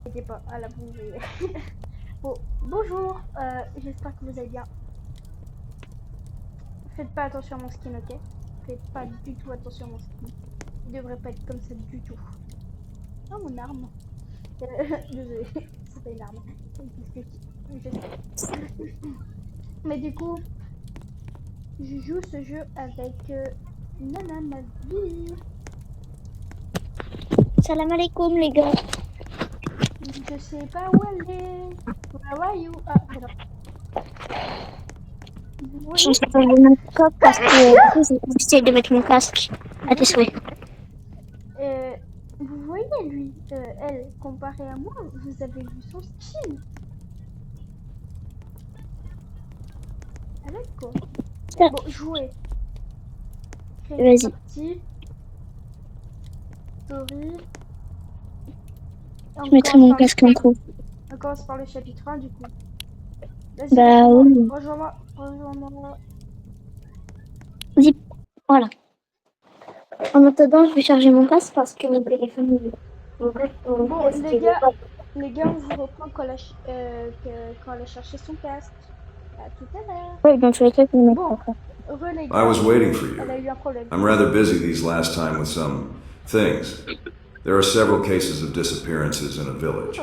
N'inquiétez pas, à la bougie. Bon, bonjour, j'espère que vous allez bien. Faites pas attention à mon skin, ok? Faites pas du tout attention à mon skin. Il devrait pas être comme ça du tout. Oh, mon arme. Désolé, c'est pas une arme. Je sais. Mais du coup, je joue ce jeu avec Nana ma vie. Salam alaikum les gars. Je sais pas où elle est. Where are you? Ah, voilà. Vous Je voyez? suis en train de mon casque parce que du coup j'essaie de mettre mon casque à tes souhaits. Euh, vous voyez lui, elle, comparée à moi, vous avez vu son skin. Avec quoi? Ah, Bon, jouez. Créer une vas-y. partie. Story. Et Je mettrai mon casque en coup. on commence par le chapitre 1 du coup. Vas-y, Bah rejoins-moi. oui. Rejoins-moi. Rejoins-moi. Vas-y. Voilà. En attendant, je vais charger mon casque parce que mon téléphone mon Bon, casque il est pas. les gars, on vous reprend quand quand elle a cherché son casque. À tout à l'heure. Oui, dans tous les cas, je vais le mettre Bon, après. heureux les I gars. was waiting for Elle a you. eu un problème. I'm rather busy these last time with some things. There are several cases of disappearances in a village.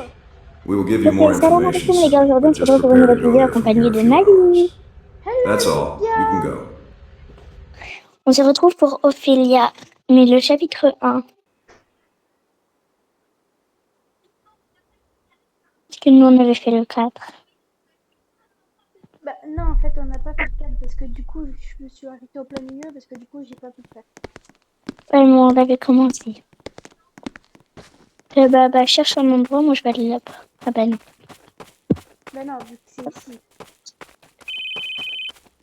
We will give you Ok, more salam information alaikum les gars. soon, Aujourd'hui, on but se just retrouve pour une prepare nouvelle to go vidéo there from here accompagnée in a de few Mali. hours. That's Hello les all. You can gars. go. On se retrouve pour Ophélia, mais le chapitre 1. Parce que nous, on avait fait le 4. Bah non, en fait, on n'a pas fait le 4 parce que du coup, je me suis arrêtée au plein milieu parce que du coup, j'ai pas pu le faire. Ouais, mais on avait commencé. Bah, cherche un endroit, moi je vais aller là-bas. Ah bah non. Bah non, vu que c'est ici.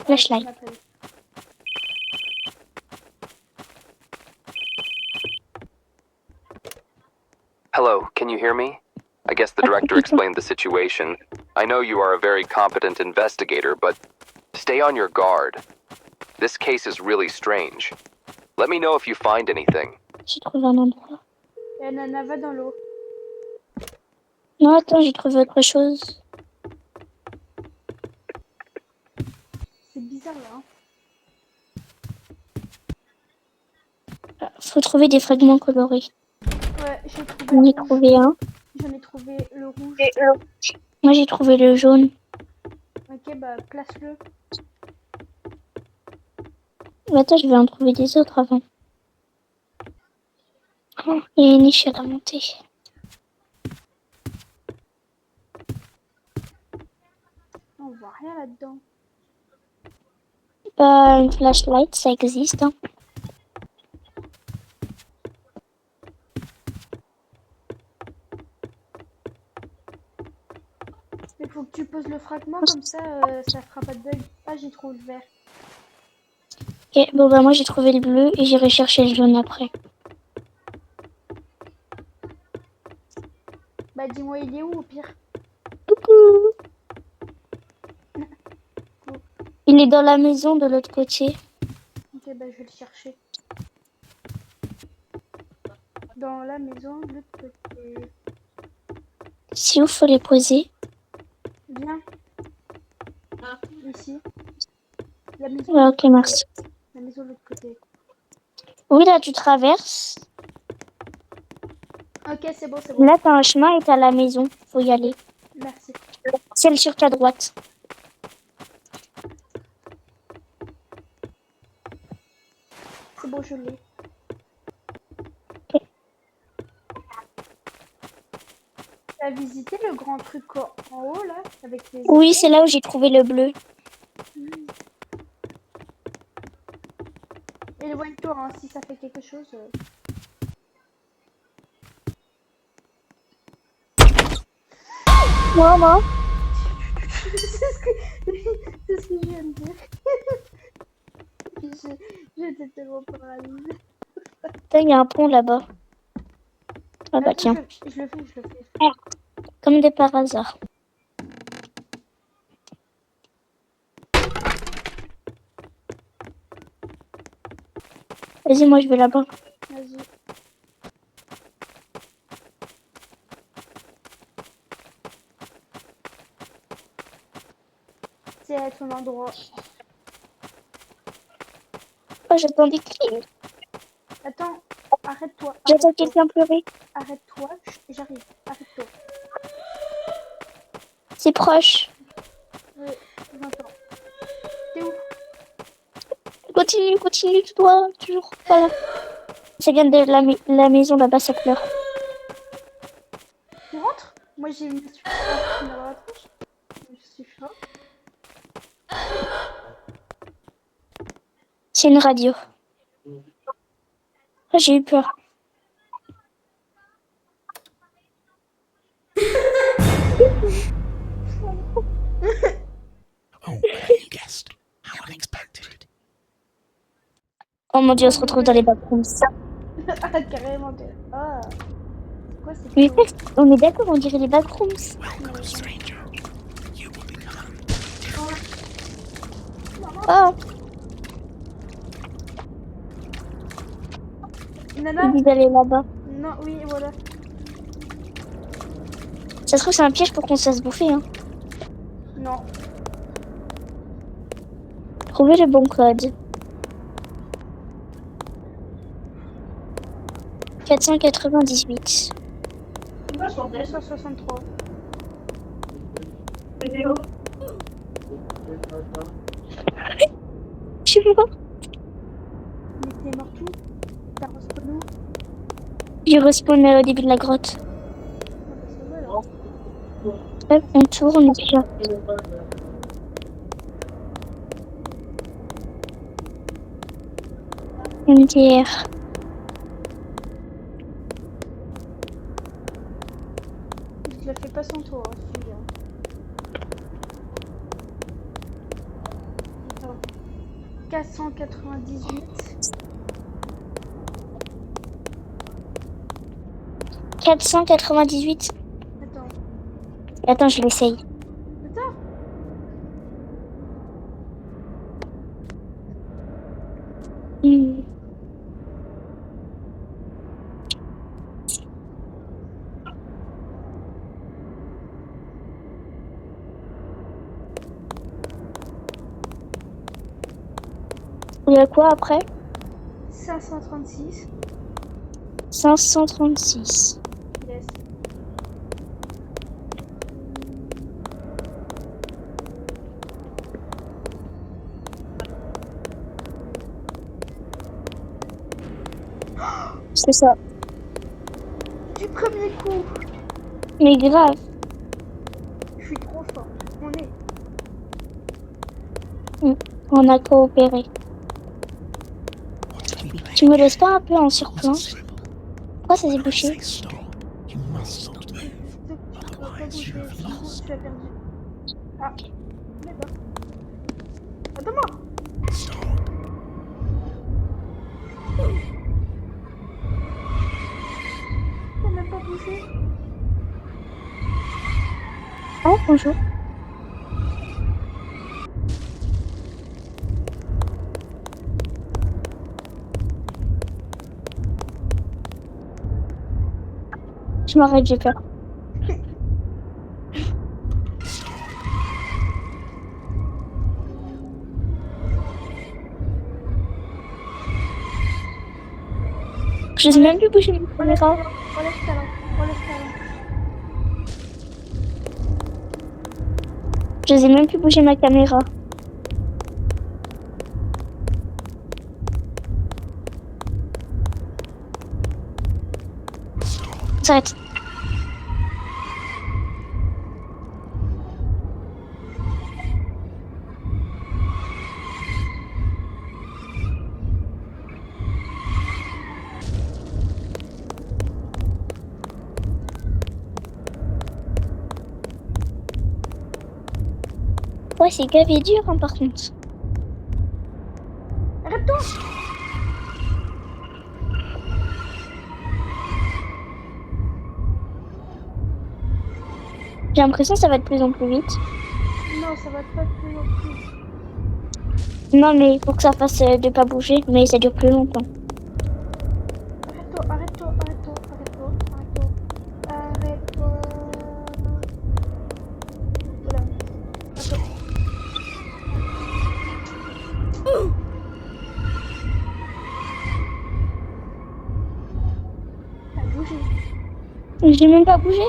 Flashlight. M'appelle. Hello, can you hear me? I guess the director explained the situation. I know you are a very competent investigator, but stay on your guard. This case is really strange. Let me know if you find anything. J'ai trouvé un endroit. Et Nana va dans l'eau. Non, attends, j'ai trouvé autre chose. C'est bizarre là. Hein. Faut trouver des fragments colorés. Ouais, j'ai trouvé J'en le ai rouge. trouvé un. J'en ai trouvé le rouge. Moi j'ai trouvé le jaune. Ok, bah place-le. Mais attends, je vais en trouver des autres avant. Oh, il y a une niche à monter. On voit rien là-dedans. Bah, une flashlight, ça existe. Hein. Il faut que tu poses le fragment comme ça, ça fera pas de bug. Ah, j'ai trouvé le vert. Ok, bon bah moi j'ai trouvé le bleu et j'irai chercher le jaune après. Bah dis-moi, il est où au pire? Coucou. Il est dans la maison de l'autre côté. Ok, bah je vais le chercher. Dans la maison de l'autre côté. Si où faut les poser. Viens. Ici. La maison de Ouais, l'autre ok, merci. côté. La maison de l'autre côté. Oui, là tu traverses. Ok, c'est bon, c'est bon. Là t'as un chemin et t'as la maison. Faut y aller. Merci. Celle sur ta droite. C'est bon, je l'ai. Ok. T'as visité le grand truc en haut là avec les Oui, étoiles? c'est là où j'ai trouvé le bleu. Éloigne-toi hein, si ça fait quelque chose. Moi. c'est ce que c'est ce que je viens de dire. J'étais tellement paralysée. Il y a un pont là-bas. Ah bah Attends, tiens. je le fais. Comme de par hasard. Vas-y, moi je vais là-bas. Vas-y. C'est à ton endroit. Oh, j'entends des cris. Attends, arrête-toi. J'entends Arrête-toi. quelqu'un pleurer. Arrête-toi, j'arrive. Arrête-toi. C'est proche. J'entends. T'es où? Continue, tu dois toujours. Voilà. Ça vient de la maison là-bas, ça pleure. Tu rentres? Moi j'ai une suffisante dans la tronche. Je suis chaud. C'est une radio. Ah, j'ai eu peur. Oh, you guessed. How unexpected. Oh mon dieu, on se retrouve dans les backrooms. Ah, carrément. Ah. C'est quoi cette Mais chose? on est d'accord, on dirait les backrooms. Welcome, stranger. You will become. Oh, Nana? il dit d'aller là-bas. Non, oui, voilà. Ça se trouve, c'est un piège pour qu'on se fasse bouffer. Hein. Non. Trouvez le bon code. 498. 263. Je suis mort. Mais t'es mort tout? T'as respawn où? Je respawn au début de la grotte. Ah, bah, ça va, alors. Hop, on tourne déjà. MDR. Je la fais pas sans toi, hein, celui-là. Attends. 498. 498. Attends. Attends, je l'essaye. Attends. Hmm. Il y a quoi après? 536. 536. Yes. C'est ça. Du premier coup. Mais grave. Je suis trop fort. On est. On a coopéré. What did we play? Tu me laisses pas un peu en surplomb? Was it simple? Pourquoi ça s'est When I bouché? say stop, you must not move. Tu vas pas Otherwise, bouger. you have Sinon, lost. tu as perdu. Ah. D'accord. Attends-moi. Stop. T'as même pas bougé. Ah, bonjour. Je m'arrête, j'ai peur. Je sais même plus bouger ma Relève caméra. talent. Relève talent. Relève talent. Je sais même plus bouger ma caméra. On s'arrête. Ouais, c'est gavé dur, hein, par contre. Arrête-toi. J'ai l'impression que ça va de plus en plus vite. Non, ça va pas de plus en plus. Non, mais il faut que ça fasse de pas bouger, mais ça dure plus longtemps. Arrête-toi, arrête-toi, arrête-toi, arrête-toi, arrête-toi. Arrête-toi. Voilà. Attends. J'ai même pas bougé.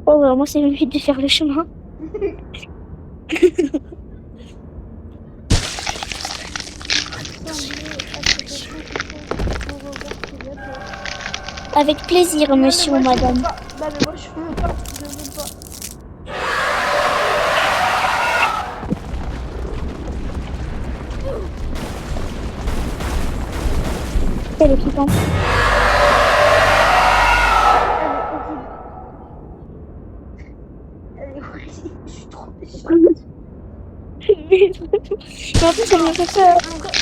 Oh, bah, moi, c'est vite de faire le chemin. Avec plaisir, monsieur ou madame. Non, mais moi, je veux pas. Je veux pas. Elle est flippante. Elle est horrible. Je suis trop méchante. Mais en plus, elle me fait peur.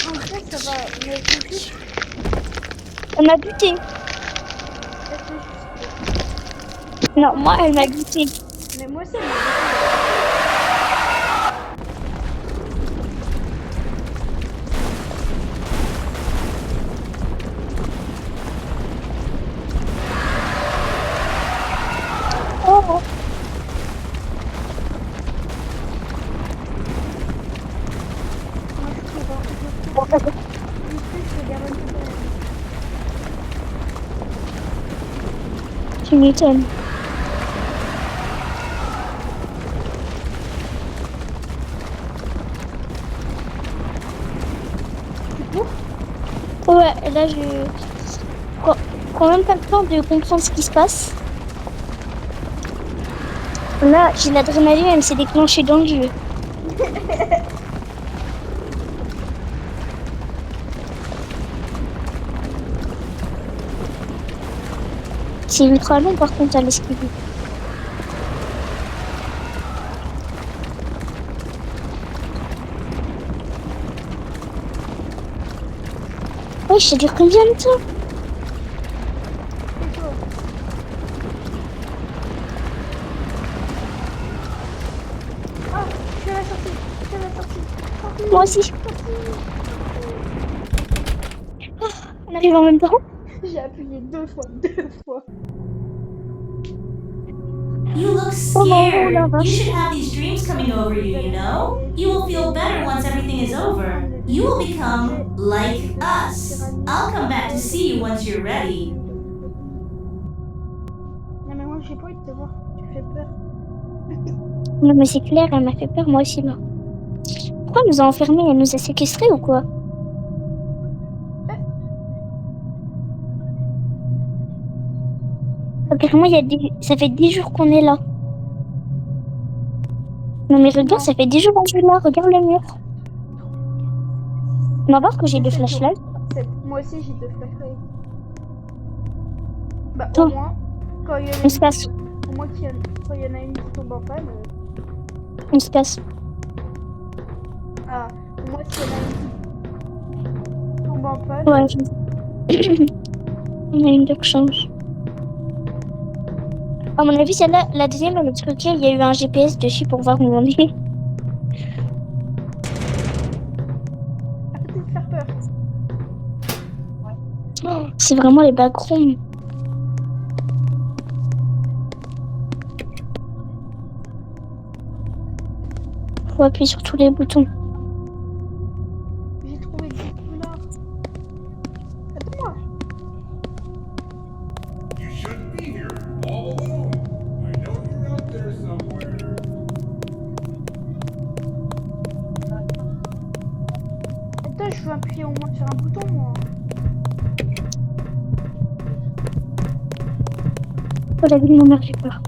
En vrai, ça va. Mais c'est juste. Elle m'a buté. Non, moi, elle m'a buté. Mais moi, c'est bon. Oh, oh. Tu m'étonnes. Ouais, là, je... Quand même pas le temps de comprendre ce qui se passe. Là, j'ai l'adrénaline, elle s'est déclenchée dans le jeu. C'est ultra long par contre à l'esquiver. Oui, ça dure combien de temps? Ah, je suis à la sortie. Je suis à la sortie. Sortie. Moi aussi. On arrive en même temps. J'ai appuyé deux fois. You look scared. You should have these dreams coming over you, you know? You will feel better once everything is over. You will become like us. I'll come back to see you once you're ready. Non, mais moi, j'ai pas envie de te voir. Tu fais peur. Non mais c'est clair, elle m'a fait peur moi aussi là. Pourquoi elle nous a enfermés? Elle nous a séquestrés ou quoi? Apparemment, ça fait 10 jours qu'on est là. Non mais regarde, ça fait 10 jours qu'on est là, regarde le mur. On va voir que j'ai des flashlights. Moi aussi, j'ai deux flashlights. Bah, Toi. au moins, quand il y en a On se casse, au moins quand il y en a une qui tombe en panne. on se casse. Ah, au moins, s'il y en a une qui tombe en panne. Ouais, on a une de change. À mon avis, celle-là, la deuxième, le truc, il y a eu un GPS dessus pour voir où on est. Arrêtez de faire peur. C'est vraiment les backrooms. Faut appuyer sur tous les boutons. J'ai trouvé du là. Attends-moi. You shouldn't be here, all alone. I know you're out there somewhere. Attends, je veux appuyer au moins sur un bouton, moi. Oh la vie de ma mère, j'ai peur.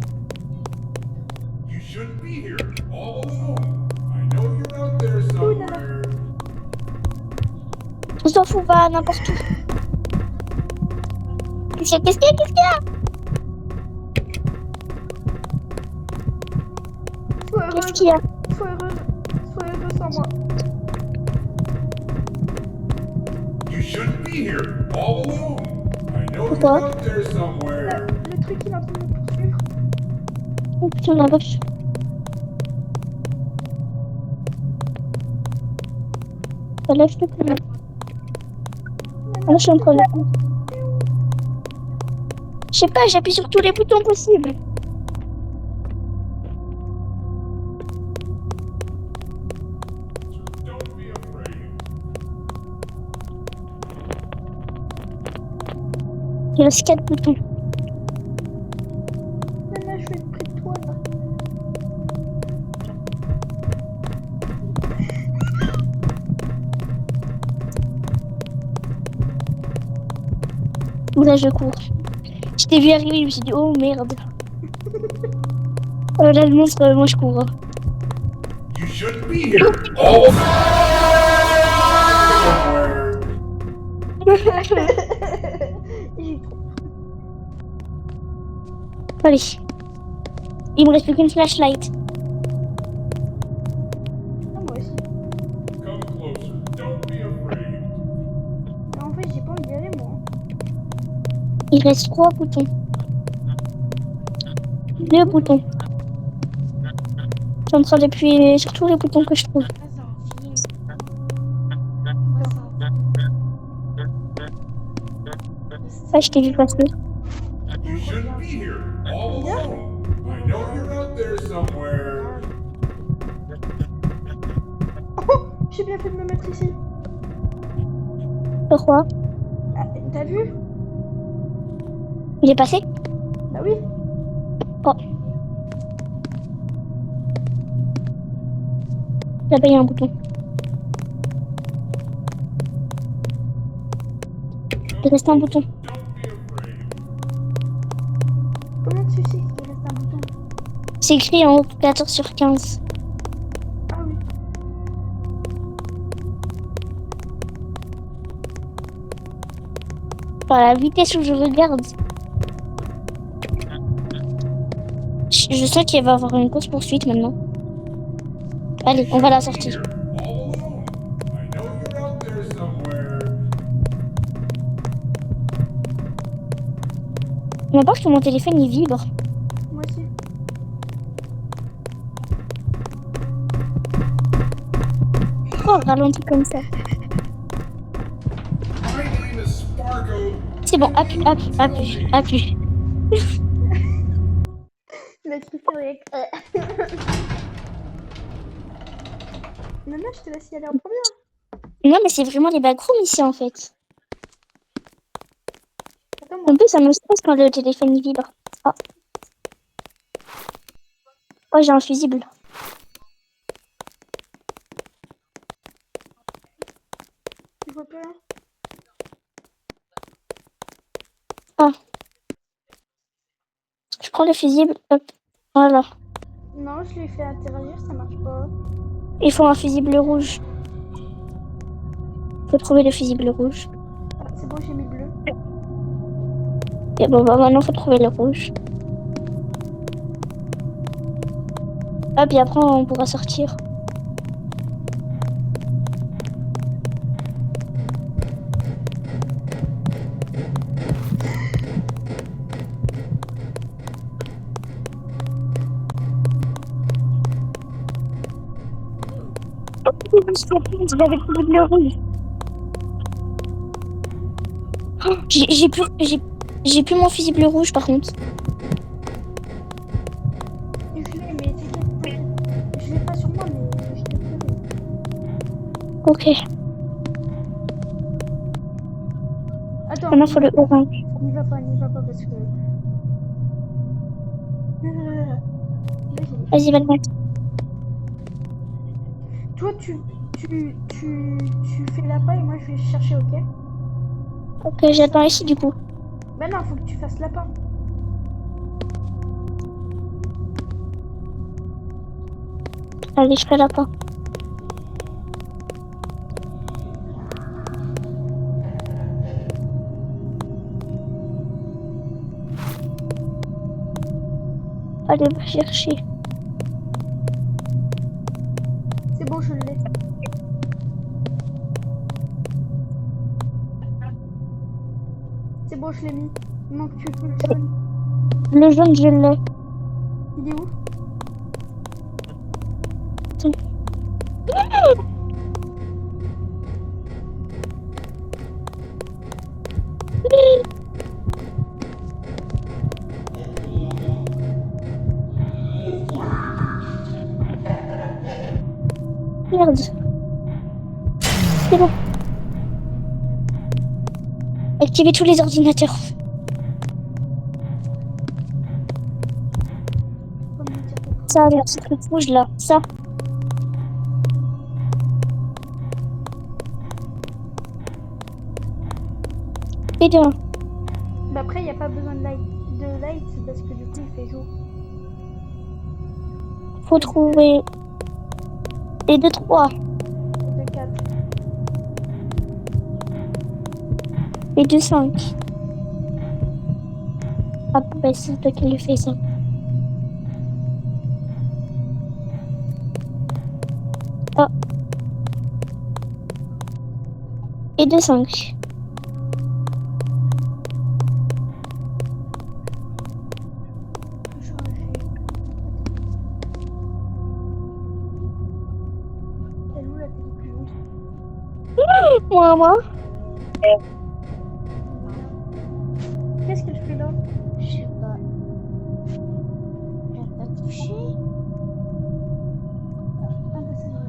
You shouldn't be here, all alone. I know you're out there somewhere. On s'en fout, va n'importe où. Qu'est-ce qu'il y a? Sois Qu'est-ce heureuse. qu'il y a? Sois heureuse. Sois heureuse sans moi. You shouldn't be here, all alone. I know you're Pourquoi? out there somewhere. Le truc, il est en train de me poursuivre. Oh putain, la vache. Lève-toi, plus. Là, je suis en train de... Je sais pas, j'appuie sur tous les boutons possibles. Don't be afraid. Il reste 4 boutons. Nana, je vais être près de toi là. Là, je cours. Je t'ai vu arriver, je me suis dit, oh merde. Là, le monstre, moi je cours. You shouldn't be here. All alone. Somewhere. J'ai trop. Allez. Il me reste plus qu'une flashlight. Ah, moi aussi. Come closer. Don't be afraid. Mais en fait, j'ai pas envie d'y aller moi. Il reste 3 boutons. 2 boutons. Je suis en train d'appuyer sur tous les boutons que je trouve. Ah, c'est un film. Ah, Ah, je t'ai vu passer. You shouldn't be here. All alone. I know you're out there somewhere. Oh, j'ai bien fait de me mettre ici. Pourquoi? Ah, t'as vu? Il est passé? Bah oui. Oh. Là-bas, il y a un bouton. Il reste un bouton. Don't be afraid. Comment tu sais qu'il reste un bouton? C'est écrit en haut 14 sur 15. Ah oui. Par la vitesse où je regarde. Je sens qu'il va y avoir une course poursuite maintenant. Allez, on va la sortir. All alone. I know you're out there somewhere. N'importe que mon téléphone il vibre. Moi aussi. Oh, ralentit comme ça. My name is Spargo. C'est bon, appuie. Le truc avec. Nana, je te laisse y aller en première. Non, mais c'est vraiment les backrooms ici en fait. Attends, En plus, ça me stresse quand le téléphone il vibre. Oh, oh j'ai un fusible. tu vois pas là? Ah. Je prends le fusible. Hop. Voilà. Non, je l'ai fait interagir, ça marche pas. Il faut un fusible rouge. Faut trouver le fusible rouge. Ah, c'est bon, j'ai mis bleu. Et bon, bah maintenant, faut trouver le rouge. Hop, et après, on pourra sortir. J'avais trouvé le rouge. Oh, j'ai plus mon fusible rouge par contre. Je l'ai, mais t'inquiète. Je l'ai pas sur moi, mais je l'ai trouvé. Ok. Attends. Maintenant, faut le orange. N'y va pas parce que. Là, Vas-y, va le mettre. toi, tu fais l'appât et moi je vais chercher, ok? Ok, j'attends ici du coup. Bah non, faut que tu fasses l'appât. Allez, je fais la pas. Allez, va chercher. C'est bon, je l'ai. C'est bon, je l'ai mis. Il manque plus que le jaune. Le jaune, je l'ai. Il est où? Merde. C'est bon. Activez tous les ordinateurs. Ça, le petit truc rouge là, ça. Et bien, Bah après, il n'y a pas besoin de light, c'est parce que du coup, il fait jour. faut trouver. Et 2, 3. De 4. Et 2, 5. Ah, bah c'est toi qui le fais ça. Ah. Et 2, 5. Elle est où la télé plus haute? Moi. Qu'est-ce que je fais là? Je sais pas. J'ai pas touché. Ah bah c'est vrai.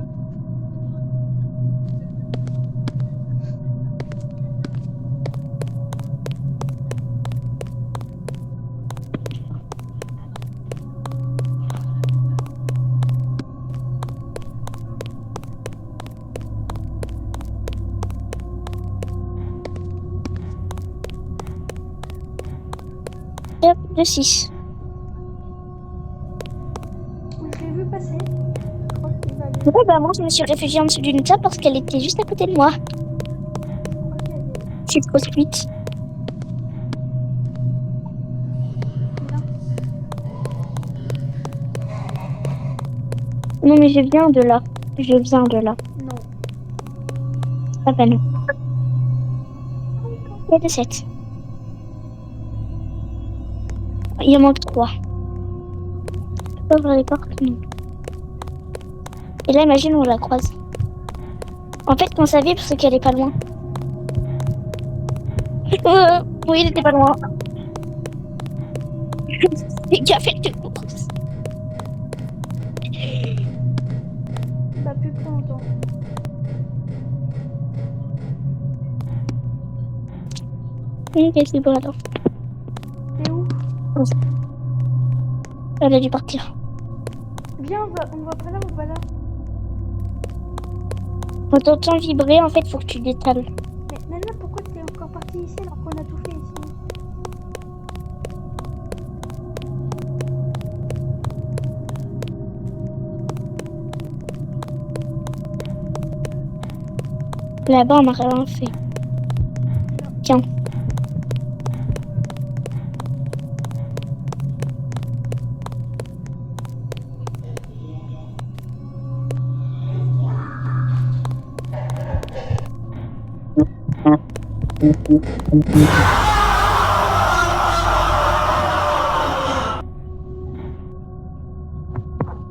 Et hop, 2, 6. Je l'ai vu passer. Je crois qu'il va aller. Ouais, bah moi je me suis réfugiée en dessous d'une table parce qu'elle était juste à côté de moi. Je crois qu'elle est C'est trop sweet. là. Non mais je viens de là. Je viens de là. Non. Ah bah non. Il y a 2, 7. Il en manque 3. Je peux pas ouvrir les portes, non. Et là, imagine, on la croise. En fait, on savait parce qu'elle est pas loin. Oui, il était pas loin. Les gars, faites de course. Bah plus pour longtemps. Oui, qu'est-ce qu'il faut attendre. T'es où? Elle a dû partir. Viens, on va pas là, on va là. On t'entend vibrer, en fait, faut que tu détales. Mais Nana, pourquoi t'es encore partie ici alors qu'on a tout fait ici? Là-bas, on n'a rien fait. Tiens.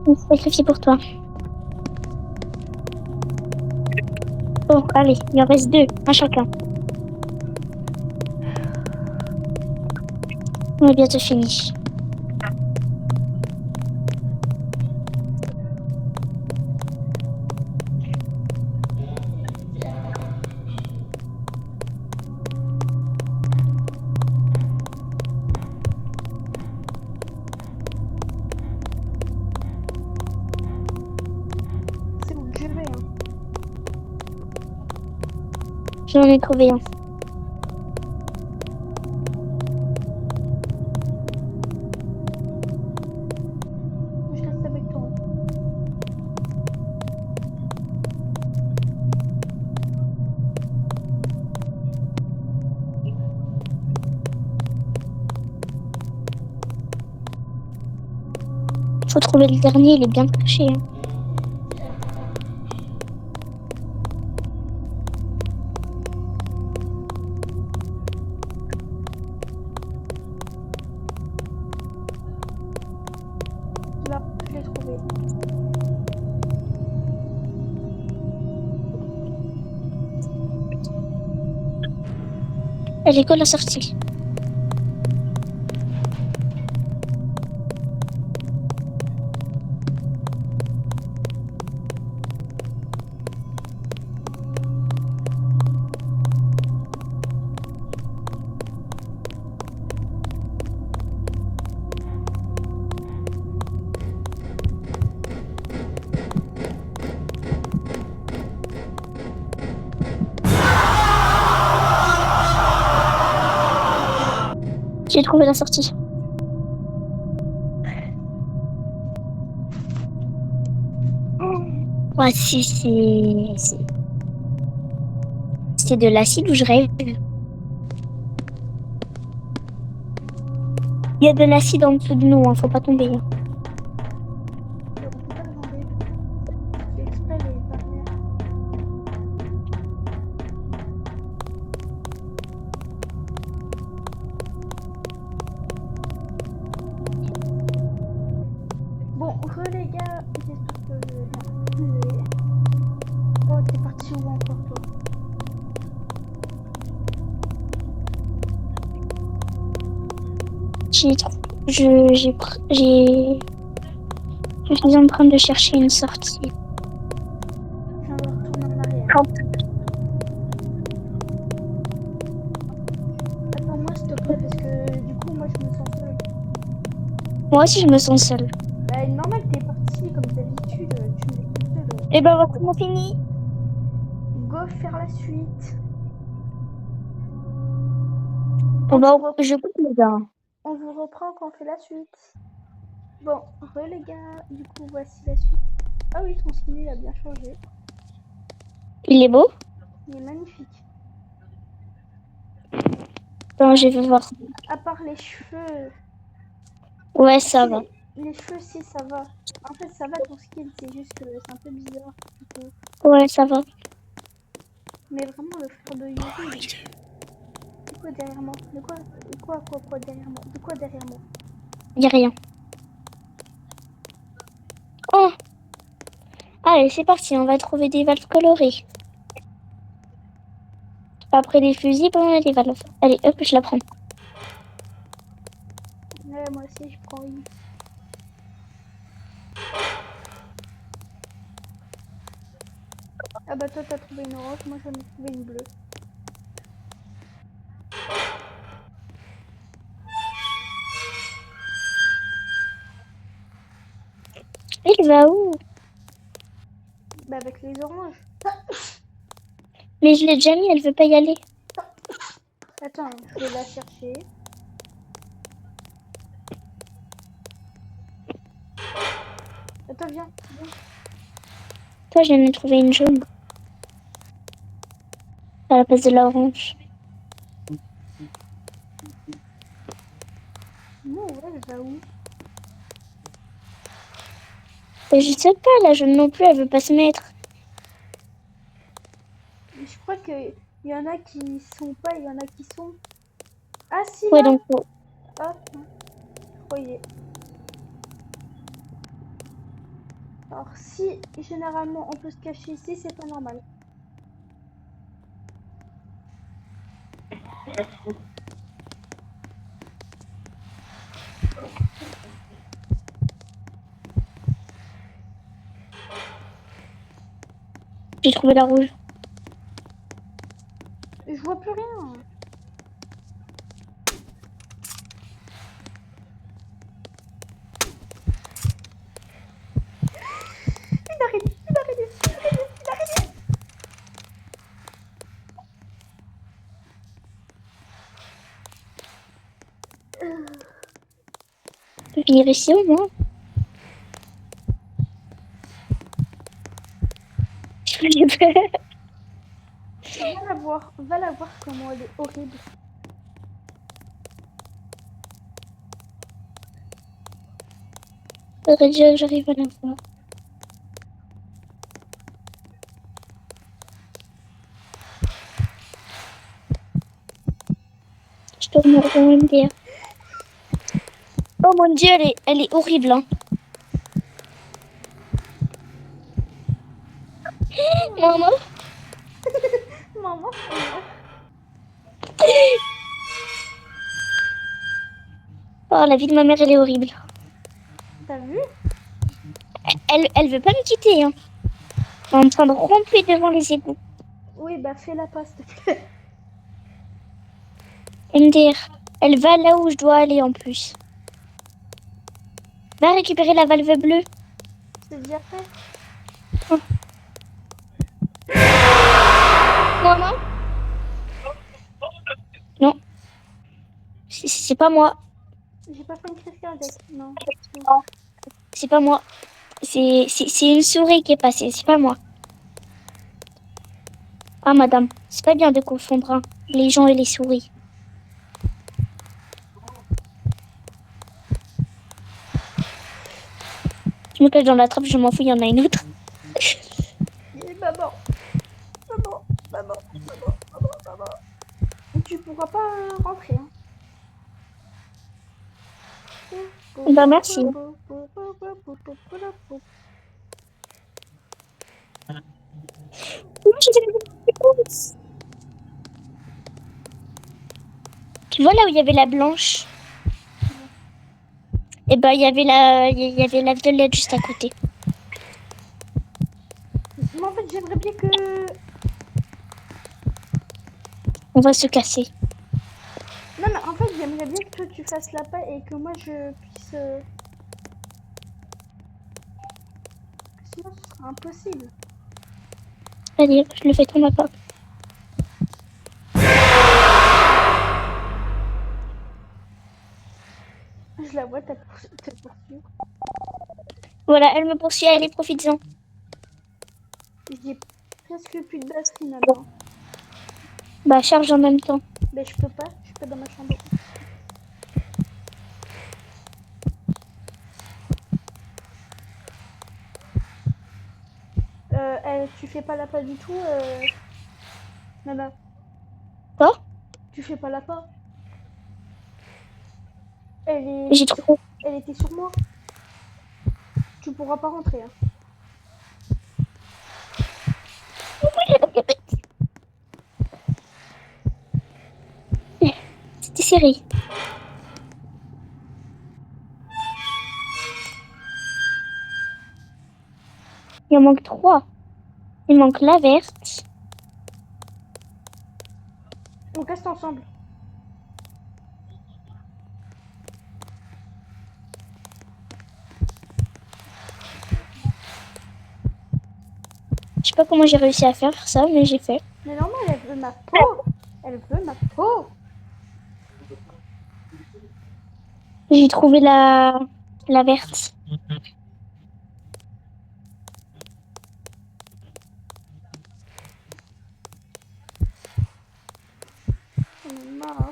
On se sacrifie pour toi. Bon, allez, il en reste 2, un chacun. On est bientôt fini. C'est bon, je vais. Hein. J'en ai trouvé un. Je reste avec toi. Faut trouver le dernier, il est bien caché. Hein. Là, je l'ai trouvé. Elle est quoi la sortie? J'ai trouvé la sortie. Ouais, si c'est de l'acide ou je rêve. Il y a de l'acide en dessous de nous, hein, faut pas tomber. Hein. Et on peut pas le tomber. C'est exprès les barrières. Bon, les gars, j'espère que vous allez bien. Oh, t'es parti où encore toi? J'ai trou- j'ai pr- j'ai je suis en train de chercher une sortie. Je viens de retourner en arrière. Attends-moi s'il te plaît parce que du coup moi je me sens seule. Moi aussi je me sens seule. Bah normal t'es parti comme d'habitude, tu me laisses toute seule. Et ben voilà, on fini. Go faire la suite. On va vous je coupe les gars. On vous reprend quand on fait la suite. Bon, les gars, du coup voici la suite. Ah oui, ton skin il a bien changé. Il est beau. Il est magnifique. Attends, je vais voir. À part les cheveux. Ouais, ça va. Les cheveux si ça va. En fait ça va ton skin, c'est juste que c'est un peu bizarre. Du coup. Ouais, ça va. Mais vraiment le frère de Yuri. De quoi derrière moi? De quoi derrière moi? De quoi derrière moi? Y a rien. Oh. Allez, c'est parti, on va trouver des valves colorées. Après les fusils, on a des valves. Allez, hop, je la prends. Ouais, moi aussi je prends une. Ah bah toi t'as trouvé une orange, moi j'en ai trouvé une bleue. Il va où? Bah avec les oranges. Mais je l'ai déjà mis, elle veut pas y aller. Attends, je vais la chercher. Attends, viens. Toi, j'en ai trouvé une jaune. À la place de l'orange. Non, ouais, elle va où? Et je sais pas, la jaune non plus, elle veut pas se mettre. Je crois que y en a qui sont pas, il y en a qui sont. Ah si Ouais, là. donc Hop. Je croyais. Alors si généralement on peut se cacher ici, c'est pas normal. j'ai trouvé la rouge. Je vois plus rien. Il arrête. Je peux venir ici au moins. J'ai peur. Va la voir comment elle est horrible. Faudrait déjà que j'arrive à la voir. Je dois me remonter. Oh mon dieu, elle est horrible. Hein. Maman. Maman, Oh, la vie de ma mère, elle est horrible. t'as vu? Elle veut pas me quitter. Hein. Elle est en train de romper devant les égouts. Oui, bah fais la passe, s'il te plaît. MDR, elle va là où je dois aller en plus. Va récupérer la valve bleue. C'est déjà fait. Maman. Non. Si C'est pas moi. J'ai pas fait une crise cardiaque. Non. C'est pas moi. C'est une souris qui est passée. C'est pas moi. Ah, madame, c'est pas bien de confondre hein, les gens et les souris. Je me cache dans la trappe, je m'en fous, il y en a une autre. Et maman. Maman. Maman. Maman. Maman. Maman. Tu pourras pas rentrer. Hein. Bah, merci. Tu vois là où il y avait la blanche? Et bah, il y avait la violette juste à côté. Mais en fait, j'aimerais bien que... On va se casser. Non, mais en fait, j'aimerais bien que toi, tu fasses la paix et que moi, je puisse... Sinon, ce sera impossible. Allez, je le fais ton appart. Je la vois, te poursuivre. Voilà, elle me poursuit, allez, profites-en. J'ai presque plus de batterie maintenant. Bah, charge en même temps. Mais je peux pas, je suis pas dans ma chambre. Tu fais pas la pas du tout, Nana. Quoi? Tu fais pas la pas. Elle J'ai trouvé. était sur moi. Tu pourras pas rentrer. Hein. C'était serré. Il en manque 3. Il manque la verte. On reste ensemble. Je sais pas comment j'ai réussi à faire ça, mais j'ai fait. Mais normal, elle veut ma peau. Elle veut ma peau. J'ai trouvé la verte. J'en ai marre.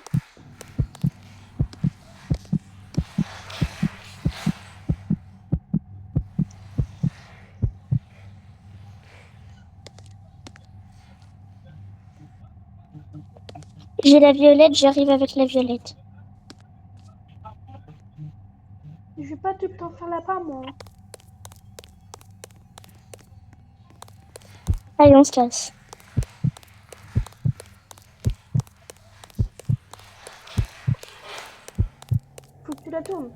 J'ai la violette, j'arrive avec la violette. Je vais pas tout le temps faire la part, moi. Allez, on se casse. Faut que tu la tournes.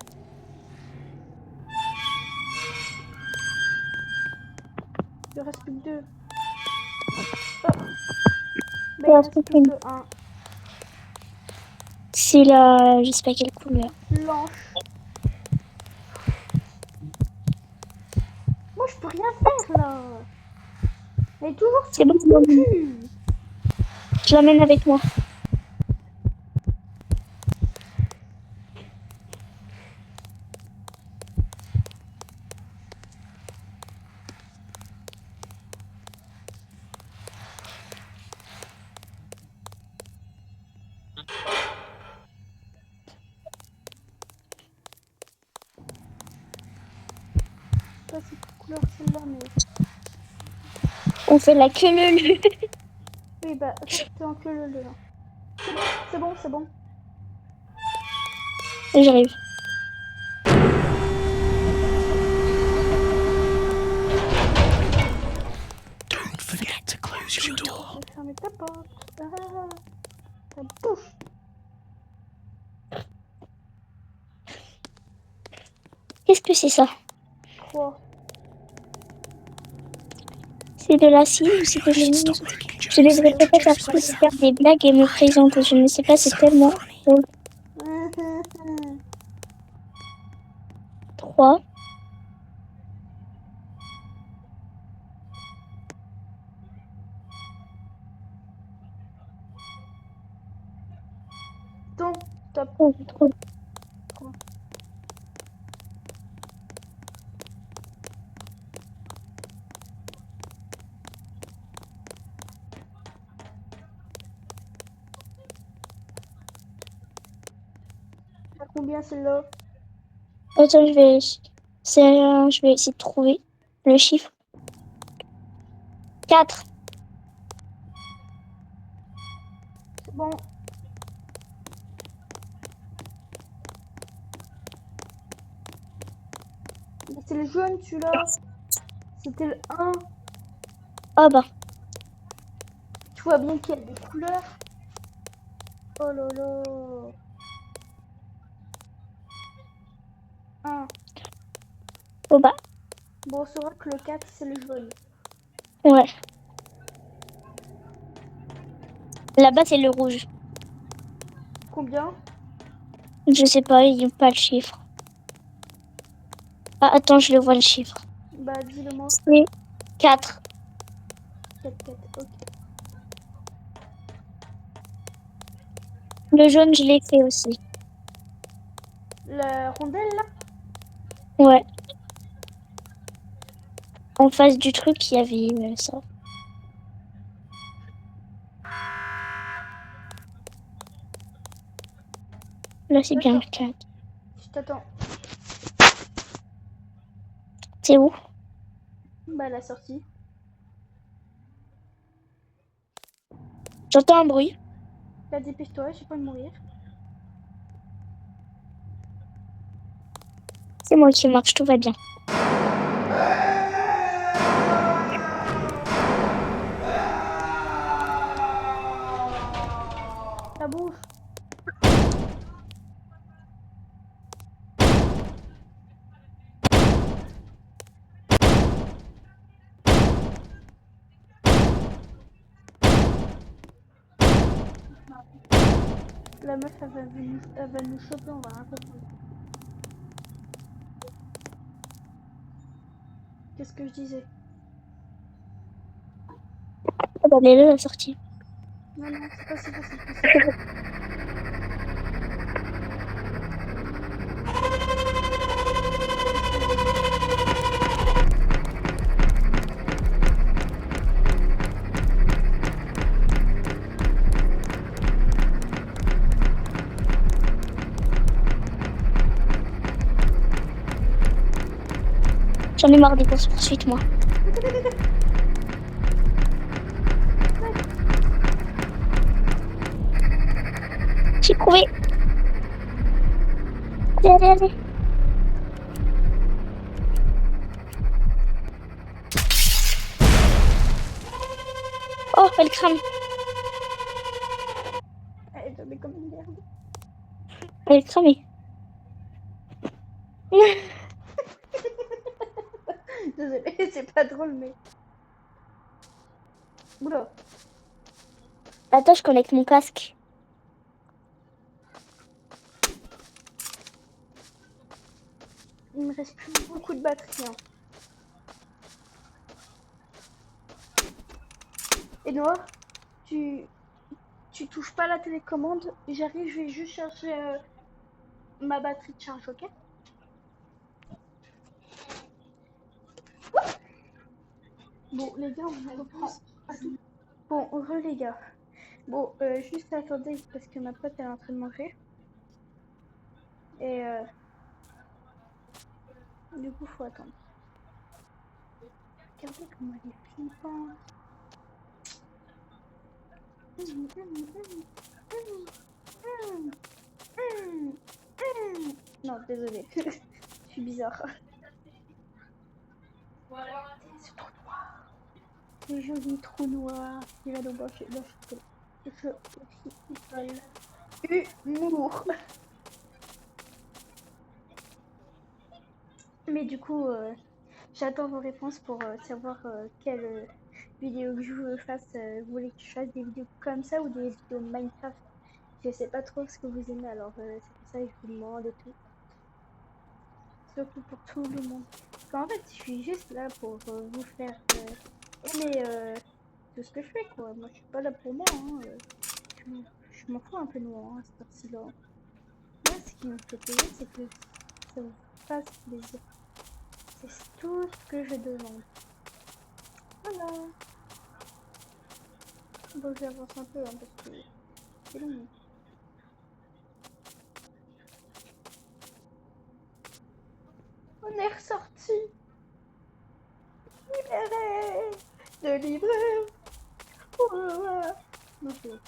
Il ne reste plus que 2. Oh. Mais il reste plus que 1. C'est la... je sais pas quelle couleur. Blanche. Moi, je peux rien faire, là. Elle est toujours C'est bon, sur mon cul. je l'emmène avec moi. Je sais pas c'est quelle couleur celle-là, mais... On fait la queue leu. Oui, bah, c'est en queue le là. C'est bon, c'est bon. J'arrive. Don't forget to close your door. Je vais fermer ta porte. Ah, ta bouche. Qu'est-ce que c'est ça? 3. C'est de la cire ou c'est de l'huile? Je devrais peut-être apprendre à faire des blagues et me présenter. Je ne sais pas, c'est tellement drôle. 3. Donc, Top. Oh, trop. À combien celle-là? Attends, je vais essayer de trouver le chiffre. 4. C'est bon. Mais c'est le jaune celui-là. C'était le 1. Oh bah, Tu vois bien qu'il y a des couleurs. Oh là là. 1. oh bah, Bon, on saura que le 4 c'est le jaune. ouais. Là-bas, c'est le rouge. Combien? Je sais pas, il n'y a pas le chiffre. Ah, attends, je le vois le chiffre. Bah, dis-le-moi. C'est 4. 4, 4, ok. Le jaune, je l'ai fait aussi. La rondelle là? Ouais. En face du truc, il y avait ça. Là, c'est bien le D'accord. 4. Je t'attends. C'est où? Bah, la sortie. J'entends un bruit. Bah, dépêche-toi, j'ai pas de mourir. C'est moi qui marche, tout va bien. La bouche. La meuf, elle va nous choper, on va rien comprendre. Qu'est-ce que je disais? Oh bah, elle est là, la sortie. Non, non, c'est pas si facile que ça. J'en ai marre des courses-poursuites, moi. J'ai trouvé. Allez, allez, allez. Oh, elle crame. Elle est tombée comme une merde. Elle est cramée. Désolée, c'est pas drôle, mais. Oula. Attends, je connecte mon casque. Il me reste plus beaucoup de batterie. Hein. Et Noah, tu touches pas la télécommande. J'arrive, je vais juste chercher ma batterie de charge, ok? Bon, les gars, on reprend. Bon, les gars. Bon, juste attendez parce que ma pote elle est en train de manger. Et du coup, faut attendre. Regardez comment elle est flippante. Non, désolé. Je suis bizarre. C'est trop noir. Les jolis trous noirs qui va nous bâcher le chocolat. Je aussi humour. Mais du coup, j'attends vos réponses pour savoir quelle vidéo que je fasse. Vous voulez que je fasse des vidéos comme ça ou des vidéos Minecraft? Je sais pas trop ce que vous aimez, alors c'est pour ça que je vous demande et tout. Surtout pour tout le monde. Parce qu'en fait, je suis juste là pour vous faire aimer tout ce que je fais, quoi. Moi, je suis pas là pour moi. Hein, je m'en fous un peu de moi, hein, à cette heure-ci-là. qui me fait plaisir, c'est que ça vous fasse plaisir. C'est tout ce que je demande. Voilà. Bon, j'avance un peu hein, parce que c'est long. On est ressorti. Libéré. Délivré. Oh là là. Non, c'est bon.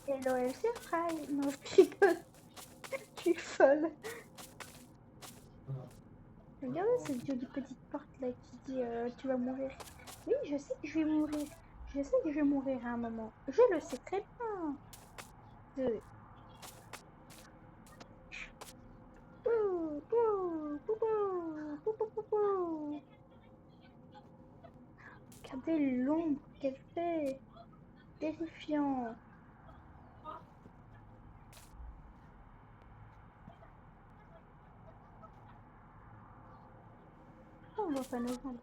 Hello, FC Fry. Non, je rigole. Je suis folle. Regardez cette jolie petite porte là qui dit tu vas mourir. Oui, je sais que je vais mourir. Je sais que je vais mourir à un moment. Je le sais très bien. De... Bouh, bouh, bouh, bouh, bouh, bouh, bouh, bouh. Regardez l'ombre qu'elle fait. Terrifiant. Oh, on va pas nous vendre.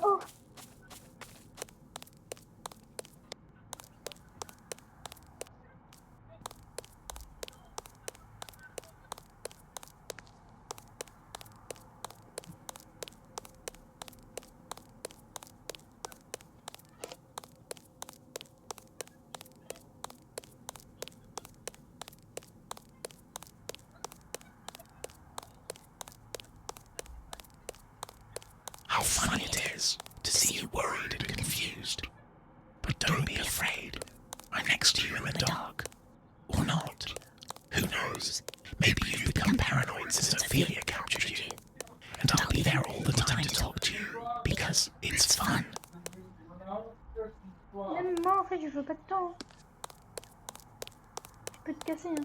Oh, How funny it is to see you worried and confused. But don't be afraid. I'm next to you in the dark. Or not. Who knows? Maybe you've become paranoid since Ophelia captured you. And I'll be there all the time to talk to you. Because it's fun. même moi en fait je veux pas de temps. Tu peux te casser hein.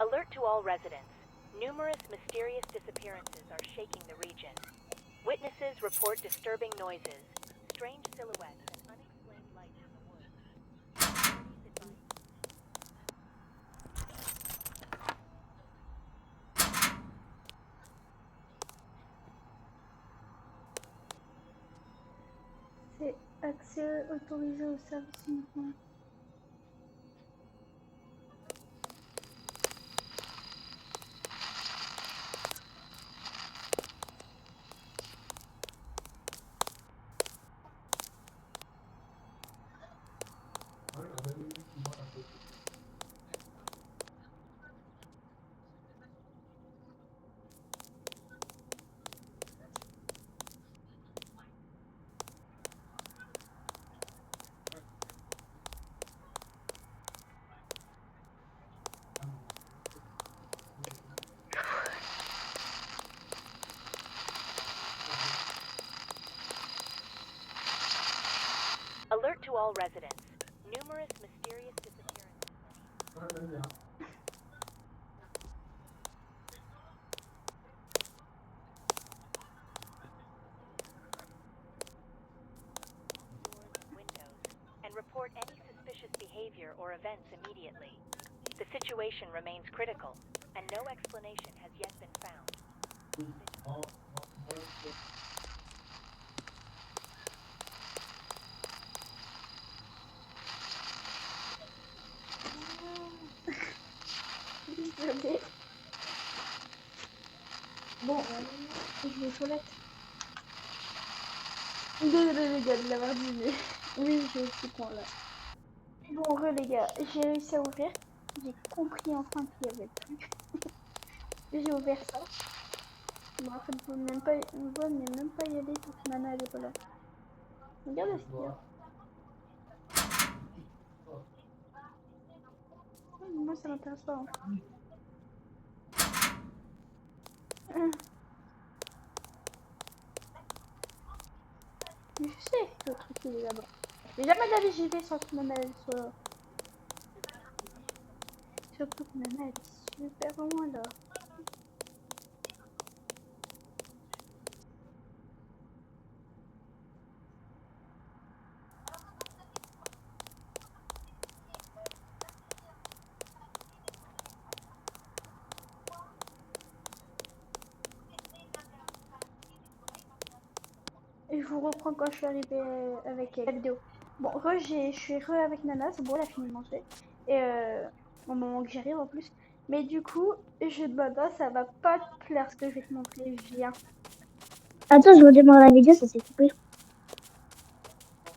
Alert to all residents. Numerous mysterious disappearances are shaking the region. Witnesses report disturbing noises, strange silhouettes, and unexplained lights in the woods. C'est accès autorisé au service uniquement. Alert to all residents. Numerous mysterious disappearances. Doors and windows, and report any suspicious behavior or events immediately. The situation remains critical, and no explanation has yet been found. Désolée. Bon, je vais aux toilettes. Désolé les gars de l'avoir dit, mais oui, j'ai ce point là. Bon, les gars, j'ai réussi à ouvrir. J'ai compris enfin qu'il y avait le truc. J'ai ouvert ça. Bon, en fait, vous n'aimez même pas y aller pour que Nana elle est pas là. Regardez ce qu'il y a. Moi, ça m'intéresse pas. Hein. Mais je sais que le truc il est là-bas. Mais jamais d'aller j'y vais sans que Nana elle soit là. Surtout que Nana elle est super loin là. Et je vous reprends quand je suis arrivée avec la vidéo. Bon, je suis avec Nana, c'est bon, elle a fini de manger. Et au moment que j'arrive en plus. Mais du coup, je Baba, ça va pas te plaire ce que je vais te montrer, viens. Attends, je redémarre la vidéo, ça s'est coupé.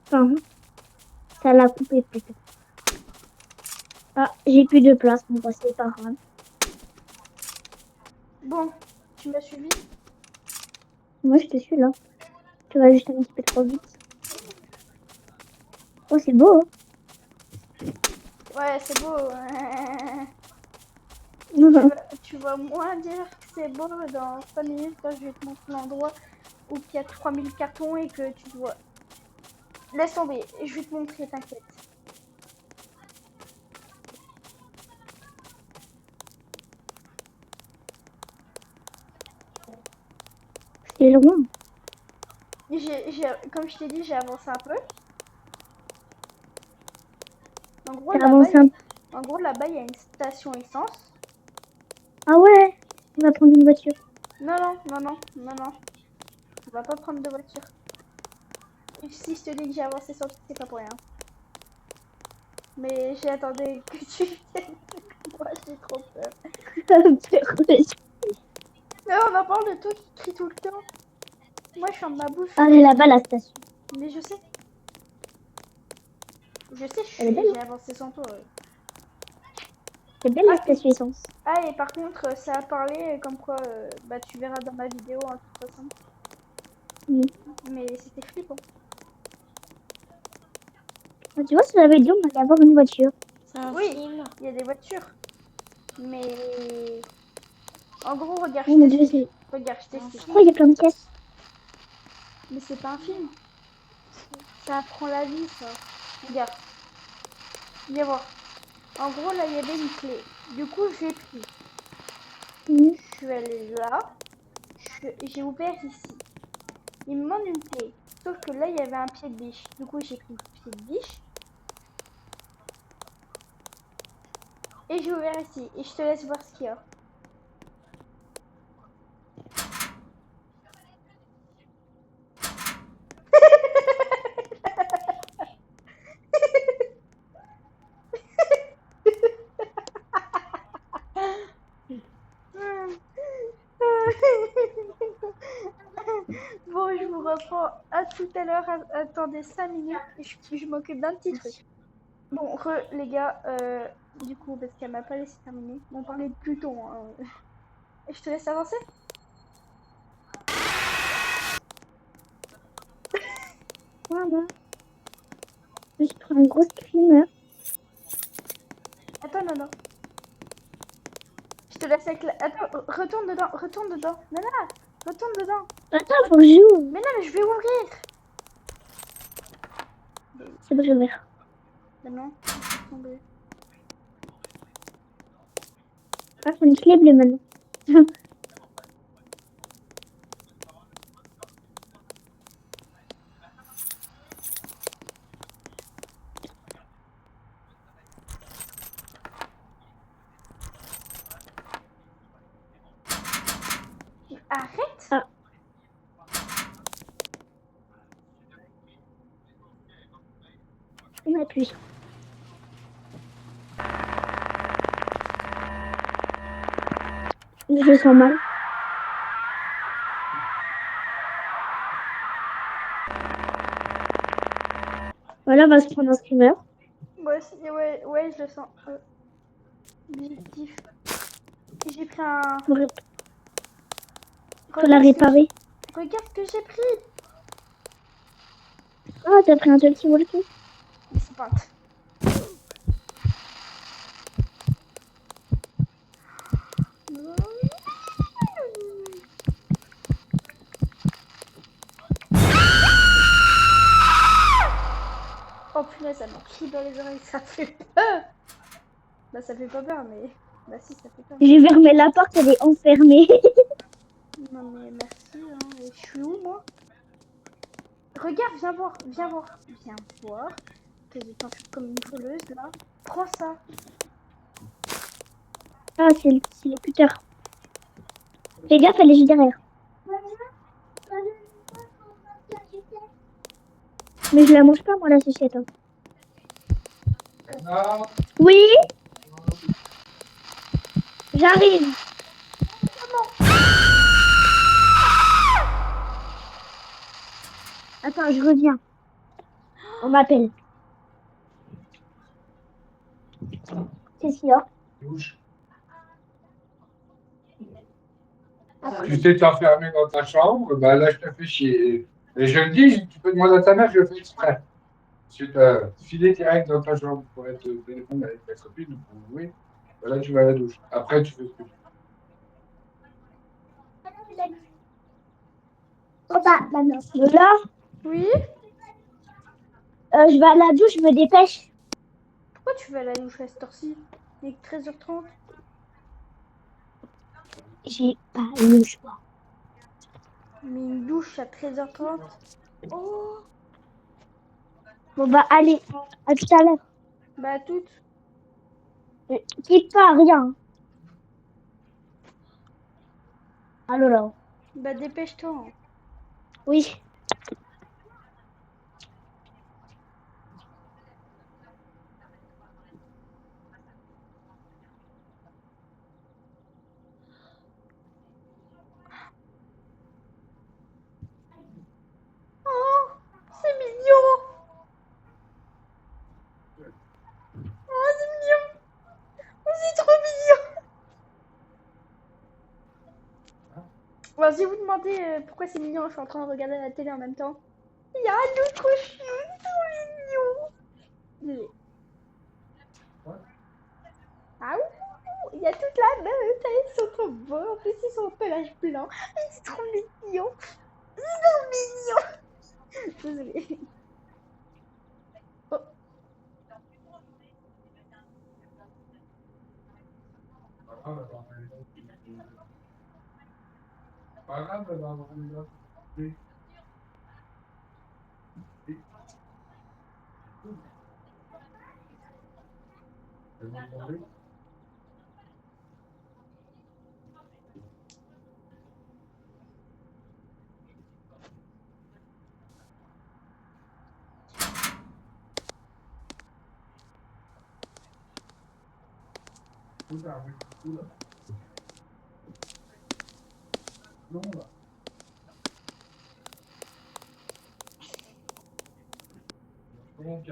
Enfin, ça l'a coupé plutôt. Ah, j'ai plus de place, bon bah c'est pas grave. Bon, tu m'as suivi? Moi je te suis là. Tu vas juste un petit peu trop vite. Oh, c'est beau. Hein. Ouais, c'est beau. Tu vas moins dire que c'est beau dans 5 minutes quand je vais te montrer l'endroit où il y a 3000 cartons et que tu dois... Laisse tomber, je vais te montrer, t'inquiète. C'est loin. Comme je t'ai dit, j'ai avancé un peu. En gros, là-bas, il y a une station essence. Ah ouais, on va prendre une voiture. Non. On va pas prendre de voiture. Et si je te dis que j'ai avancé sur le truc, c'est pas pour rien. Mais j'ai attendu que tu viennes. Moi, j'ai trop peur. Mais on en parle de toi qui crie tout le temps. Moi, je ferme ma bouche. Ah, mais là-bas, la station. Mais je sais. Elle est belle. J'ai avancé sans toi. C'est belle la station essence. Ah, et par contre, ça a parlé comme quoi, bah tu verras dans ma vidéo, hein, de toute façon. Mais c'était flippant. Tu vois, sur la vidéo, on va avoir une voiture. Oui, il y a des voitures. Mais... En gros, regarde, regarde, je t'explique. Oh, il y a plein de caisses. Mais c'est pas un film. Ça apprend la vie, ça. Regarde. Viens voir. En gros, là, il y avait une clé. Du coup, j'ai pris. Je suis allée là. J'ai ouvert ici. Il me demande une clé. Sauf que là, il y avait un pied de biche. Du coup, j'ai pris le pied de biche. Et j'ai ouvert ici. Et je te laisse voir ce qu'il y a. Bon, je vous reprends à tout à l'heure. Attendez 5 minutes. Je m'occupe d'un petit truc. Bon, les gars, du coup, parce qu'elle m'a pas laissé terminer. On parlait plus tôt. Hein. Et je te laisse avancer. Voilà. Je prends un gros screamer. Attends, non. Je te laisse avec la... Attends, retourne dedans. Nana, retourne dedans. Attends, faut que j'ouvre. Mais non, mais je vais ouvrir. C'est bon, je vais ouvrir. Mais non, tomber. Ah, c'est une clé bleue maintenant. Arrête. Ah. On appuie. Je sens mal. Voilà, on va se prendre un screamer. Moi aussi, ouais, je le sens. Objectif. J'ai pris un. Faut la Regarde ce que réparer. Regarde ce que j'ai pris. Ah, t'as pris un talkie-walkie. Mais c'est pas. Oh punaise, ça m'a pris dans les oreilles, ça fait peur. Bah ça fait pas peur, mais... Bah si, ça fait peur. J'ai fermé la porte, elle est enfermée. Non mais merci, hein. Et je suis où, moi? Regarde, viens voir, viens voir. Viens voir. Que je t'enfuis comme une voleuse, là. Prends ça. Ah, c'est l'écouteur. Fais gaffe, elle est juste derrière. Mais je la mange pas, moi, la sucette. Hein. Oui. J'arrive. Attends, je reviens. On m'appelle. Qu'est-ce qu'il y a? Tu t'es enfermé dans ta chambre, bah là, je te fais chier. Et je le dis, tu peux demander à ta mère, je le fais exprès. Tu t'as filé direct dans ta chambre pour être au téléphone avec ta copine pour jouer. Bah là, tu vas à la douche. Après, tu fais ce que tu veux. Là, Oui? je vais à la douche, je me dépêche. Pourquoi tu vas à la douche à cette heure-ci? Il est 13h30. J'ai pas le choix. Mais une douche à 13h30. Oh! Bon, bah, allez. À tout à l'heure. Bah à toutes. Quitte pas, rien. Allô, là. Bah dépêche-toi. Hein. Oui. Oh! C'est mignon! Oh, c'est mignon! Oh, c'est trop mignon! Bon, si vous demandez pourquoi c'est mignon, je suis en train de regarder la télé en même temps. Il y a un autre chien, c'est trop mignon! Désolé. Ah ouh, il y a toute la meute, ils sont trop beaux, en plus ils sont au pelage blanc, c'est trop mignon, c'est trop mignon. Désolée. Oh. Pas grave, elle va avoir une autre. Oui. Elle va manger. Oula, oui. Oula. Non, là. Donc,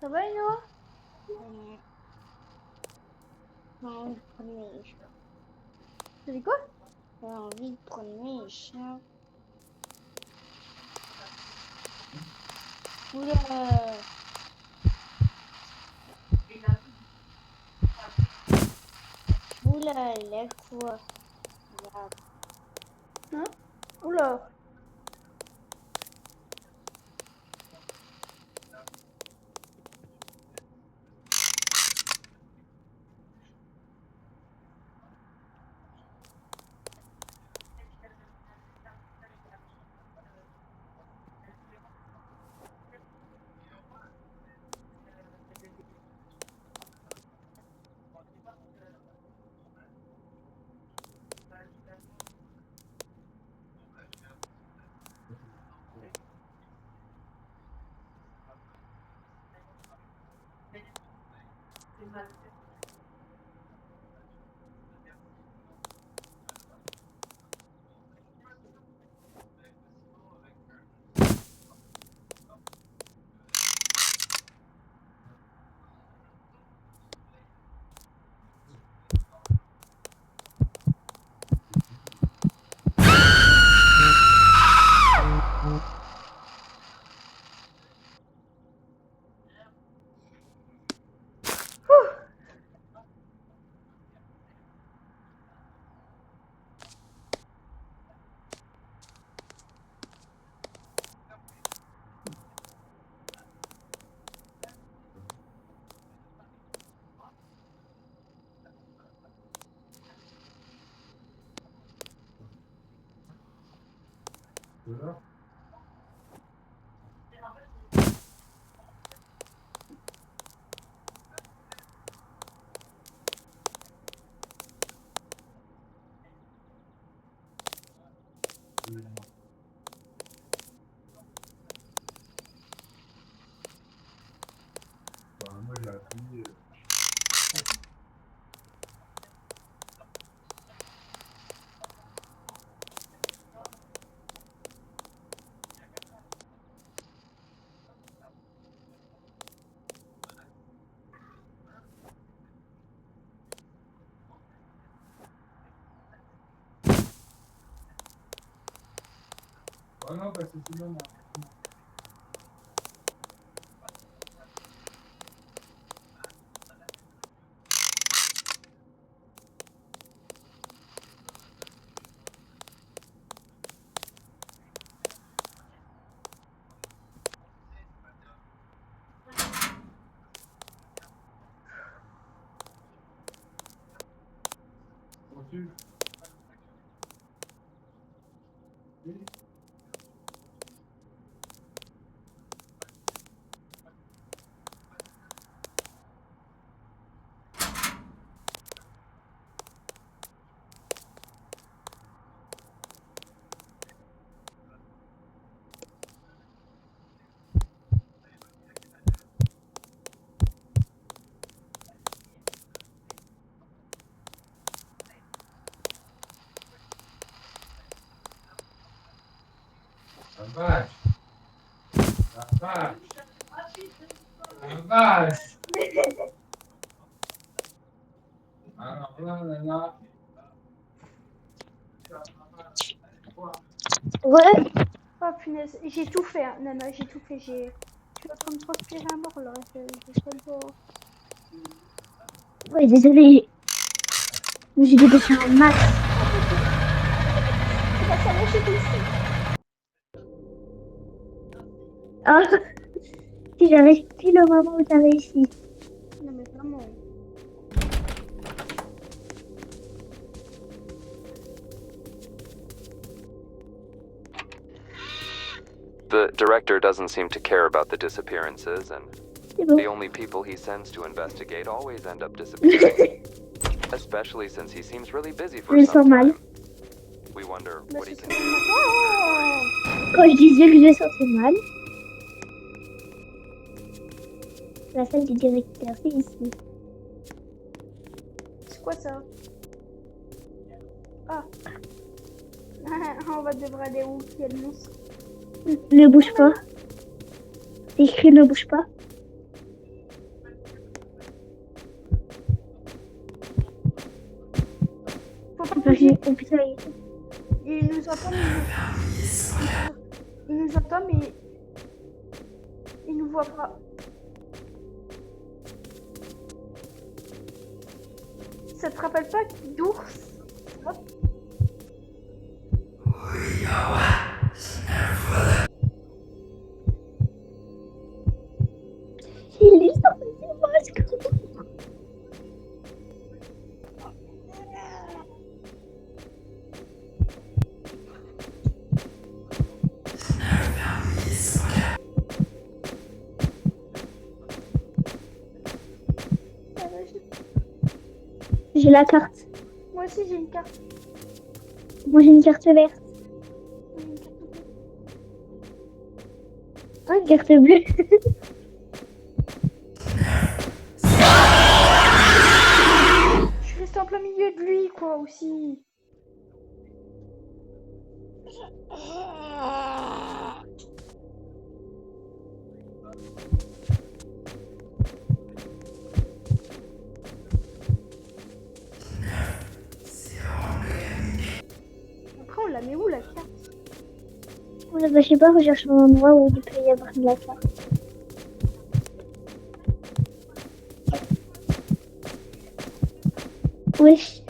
Ça va, Inoa? J'ai envie de promener les chiens. Tu dis quoi? J'ai envie de promener les chiens. Oula! Oula, lève-toi. Hein? Oula! Voilà. Moi, j'ai appris. Oh non, parce que sinon, continue. Oui. La vache. La vache. La vache. Alors là. Ouais. Oh punaise, j'ai tout fait, hein. Nana, j'ai tout fait. Je suis en train de transpirer à mort là. Je sais pas. Ouais, désolé. J'ai dépêché un max. Tu vas s'arracher ici. Ah, si j'avais pile au moment où t'as réussi. Non mais vraiment. The director doesn't seem to care about the disappearances, and C'est bon. the only people he sends to investigate always end up disappearing. Especially since he seems really busy for Je le some sens mal. time. We wonder Bah, what he c'est can ça. do. Oh Quand je disais que je le sentais mal. La salle du directeur, c'est ici. c'est quoi ça? Ah. On va devoir aller où? Quel monstre? Ne bouge pas. C'est écrit ne bouge pas. Oh putain, Il nous entend, il nous entend, mais il nous voit pas. Ça te rappelle pas d'ours? il est sorti du masque. J'ai la carte. Moi aussi j'ai une carte. Moi j'ai une carte verte. J'ai une carte bleue. Ah, une carte bleue. Je suis restée en plein milieu de lui, quoi, aussi. Après, on la met où, la carte? Ouais, bah, je sais pas, je cherche un endroit où il peut y avoir de la carte. Oui.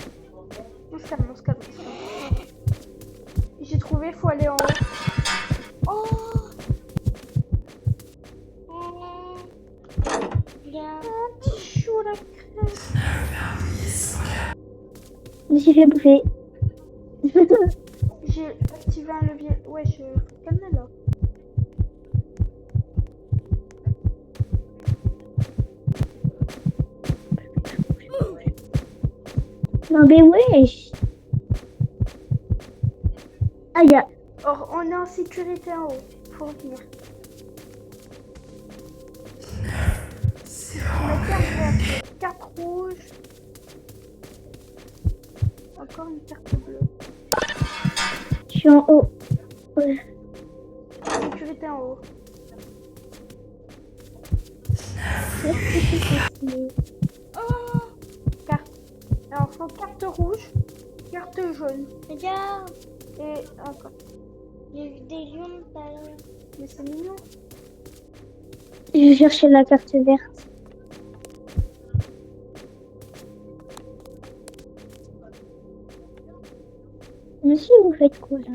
On se calme, on se calme. J'ai trouvé, faut aller en haut. Oh! Un petit chou, la crème. Je me suis fait bouffer. J'ai activé un levier. Ouais, je faut te calmer là. Non mais wesh. Ah y'a. Or, on est en sécurité en haut. Faut revenir. La carte verte, carte rouge. Encore une carte bleue. Je suis en haut. Ouais. Sécurité en haut. Oh! Carte. Alors, faut carte rouge, carte jaune. Regarde, Et encore. j'ai vu des lions tout à l'heure. Mais c'est mignon. Je cherchais la carte verte. Monsieur, vous faites quoi là?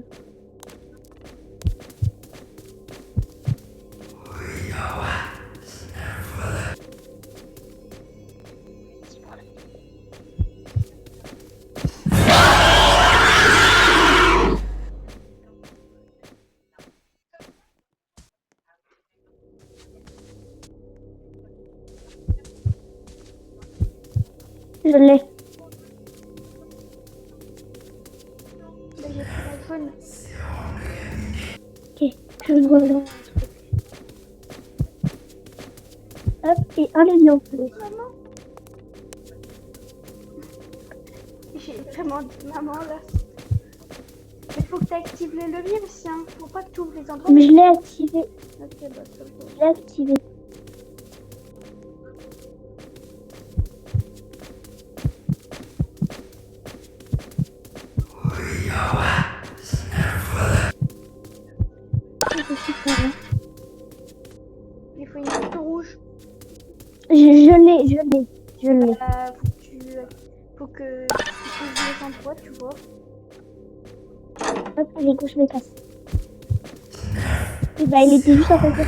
Je l'ai. Là, j'ai pris la jaune. Ok, je le vois là. Hop, et un lion plus. Maman. J'ai vraiment dit maman là. Il faut que tu actives les leviers aussi, hein. Faut pas que tu ouvres les endroits. Mais je l'ai activé. Ok, bah c'est bon. Je l'ai activé. Il faut une carte rouge. Je l'ai. Faut que tu ouvres les endroits, tu vois. Hop, allez, go, je me casse. Et bah, il était juste en face de la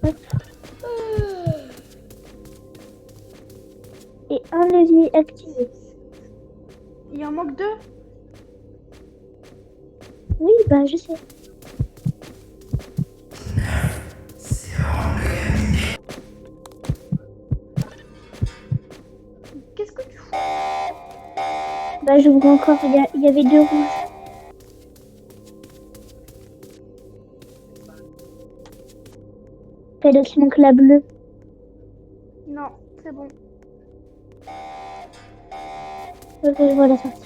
Hop. Et un levier activé. Il en manque deux. Oui, bah, je sais. Qu'est-ce que tu fous? Bah, j'ouvre encore. Il y avait deux rouges. Peut-être qu'il manque la bleue. Non, c'est bon. Ok, je vois la sortie.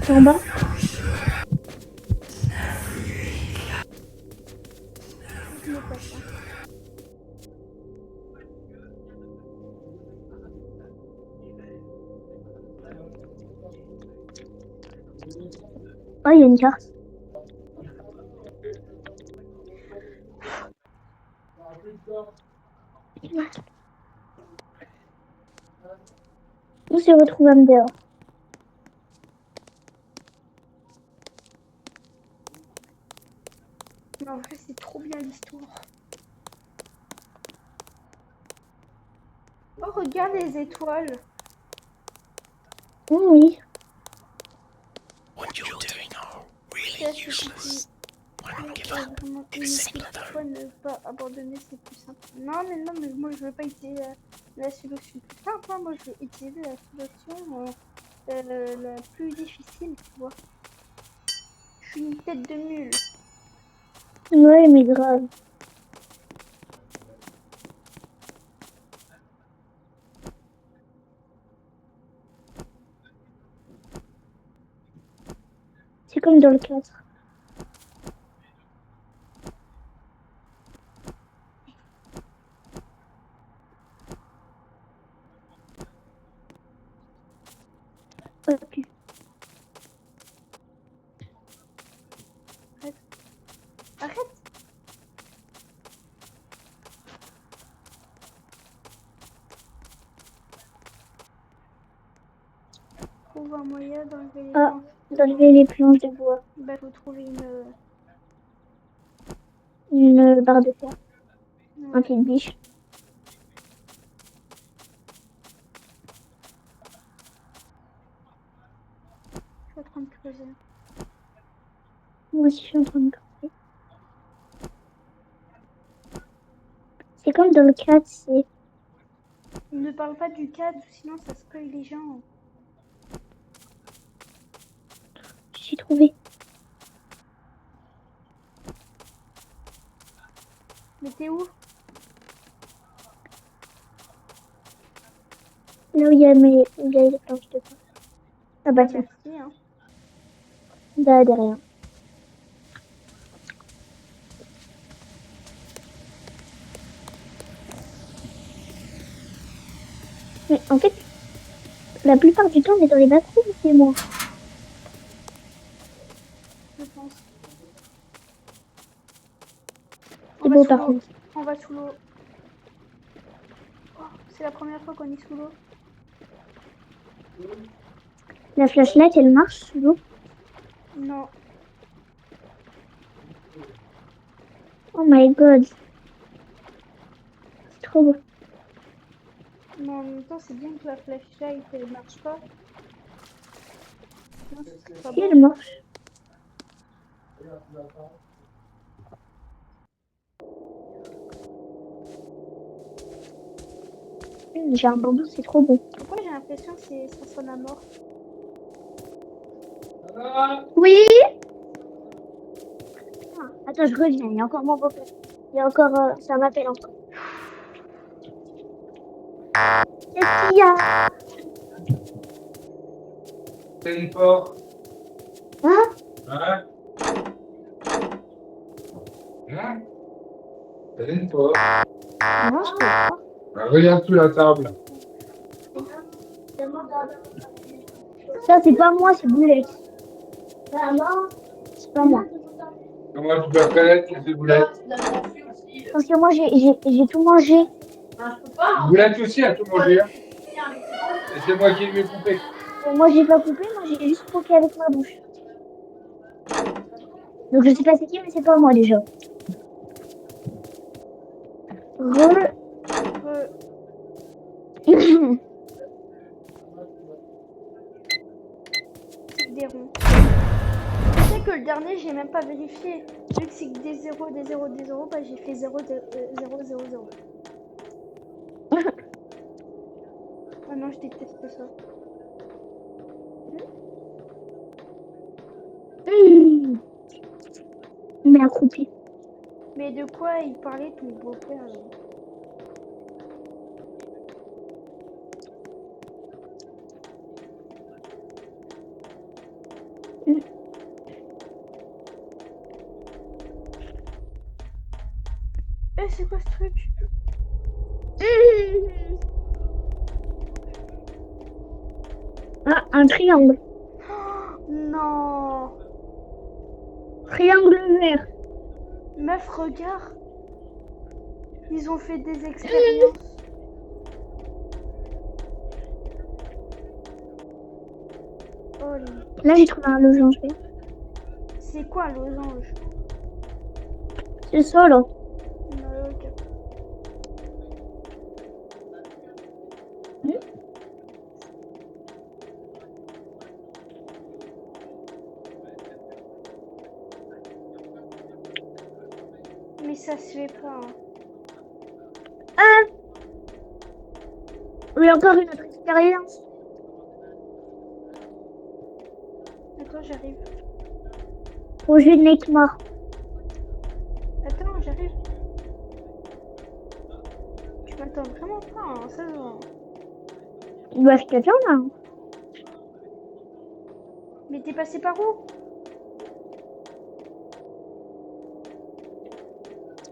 C'est en bas. Je me passe, hein. il y a une carte. Où se retrouve Amder? Mais en vrai, c'est trop bien l'histoire. Oh, regarde les étoiles. Oui. What you're doing are really C'est assez useless. Why not give up? vraiment It's simpler though. pourquoi ne pas abandonner, c'est plus simple. Non, mais moi je veux pas utiliser la solution plus simple. Hein. Moi je veux utiliser la solution la plus difficile, tu vois. Je suis une tête de mule. Ouais, mais grave. C'est comme dans le 4. Ok. Arrête. Trouve un moyen d'enlever les Ah, planches. d'enlever les planches de bois. Bah, faut trouver Une barre de fer. Un ouais. pied de biche. Je suis en train de creuser. Moi aussi, je suis en train de creuser. C'est comme dans le 4, c'est... Ne parle pas du cadre, sinon ça spoil les gens. J'ai trouvé. Mais t'es où? Là où il y a les planches de bois. Ah bah tiens. Merci, hein. Là, derrière. Mais en fait, la plupart du temps, on est dans les bathrooms, c'est moi. Je pense. C'est beau par contre. On va sous l'eau. Oh, c'est la première fois qu'on est sous l'eau. La flashlight, elle marche sous l'eau. Non. Oh my god. C'est trop beau. Mais en même temps, c'est bien que la flashlight elle marche pas. Non, c'est pas Si bon. elle marche. J'ai un bambou, c'est trop beau. Pourquoi j'ai l'impression que ça sonne à mort? Oui. Attends, je reviens. Il y a encore mon beau-père. Il y a encore... ça m'appelle encore. Qu'est-ce qu'il y a? Téléport. Hein? Hein? Hein? Téléport. Non, je peux pas. Bah, regarde sous la table. Ça, c'est pas moi, c'est Boulette. C'est pas moi. Comment tu peux reconnaître que c'est Boulette? Parce que moi, j'ai tout mangé. Boulette aussi a tout mangé. Hein. Et c'est moi qui lui ai coupé. Moi, j'ai pas coupé, moi, j'ai juste croqué avec ma bouche. Donc, je sais pas c'est qui, mais c'est pas moi, déjà. Des ronds. Tu sais que le dernier, j'ai même pas vérifié. Vu que c'est que des 0, des 0, des 0, bah j'ai fait 0, 0, 0, 0. Ah non, je déteste ça. Mais accroupi. Mais de quoi il parlait ton beau-père? Eh, c'est quoi ce truc? Ah, un triangle. Oh, non. Triangle vert. Meuf, regarde. Ils ont fait des expériences. Oh, Là, j'ai trouvé un losange vert. c'est quoi un losange? C'est ça, là. Ok. Mais ça se fait pas. Hein. Ah oui, encore une autre expérience. Attends, j'arrive. Projet de Nightmare. Attends, j'arrive. Tu m'attends vraiment pas, hein, ça se voit. Bah, je t'attends, là. Mais t'es passé par où?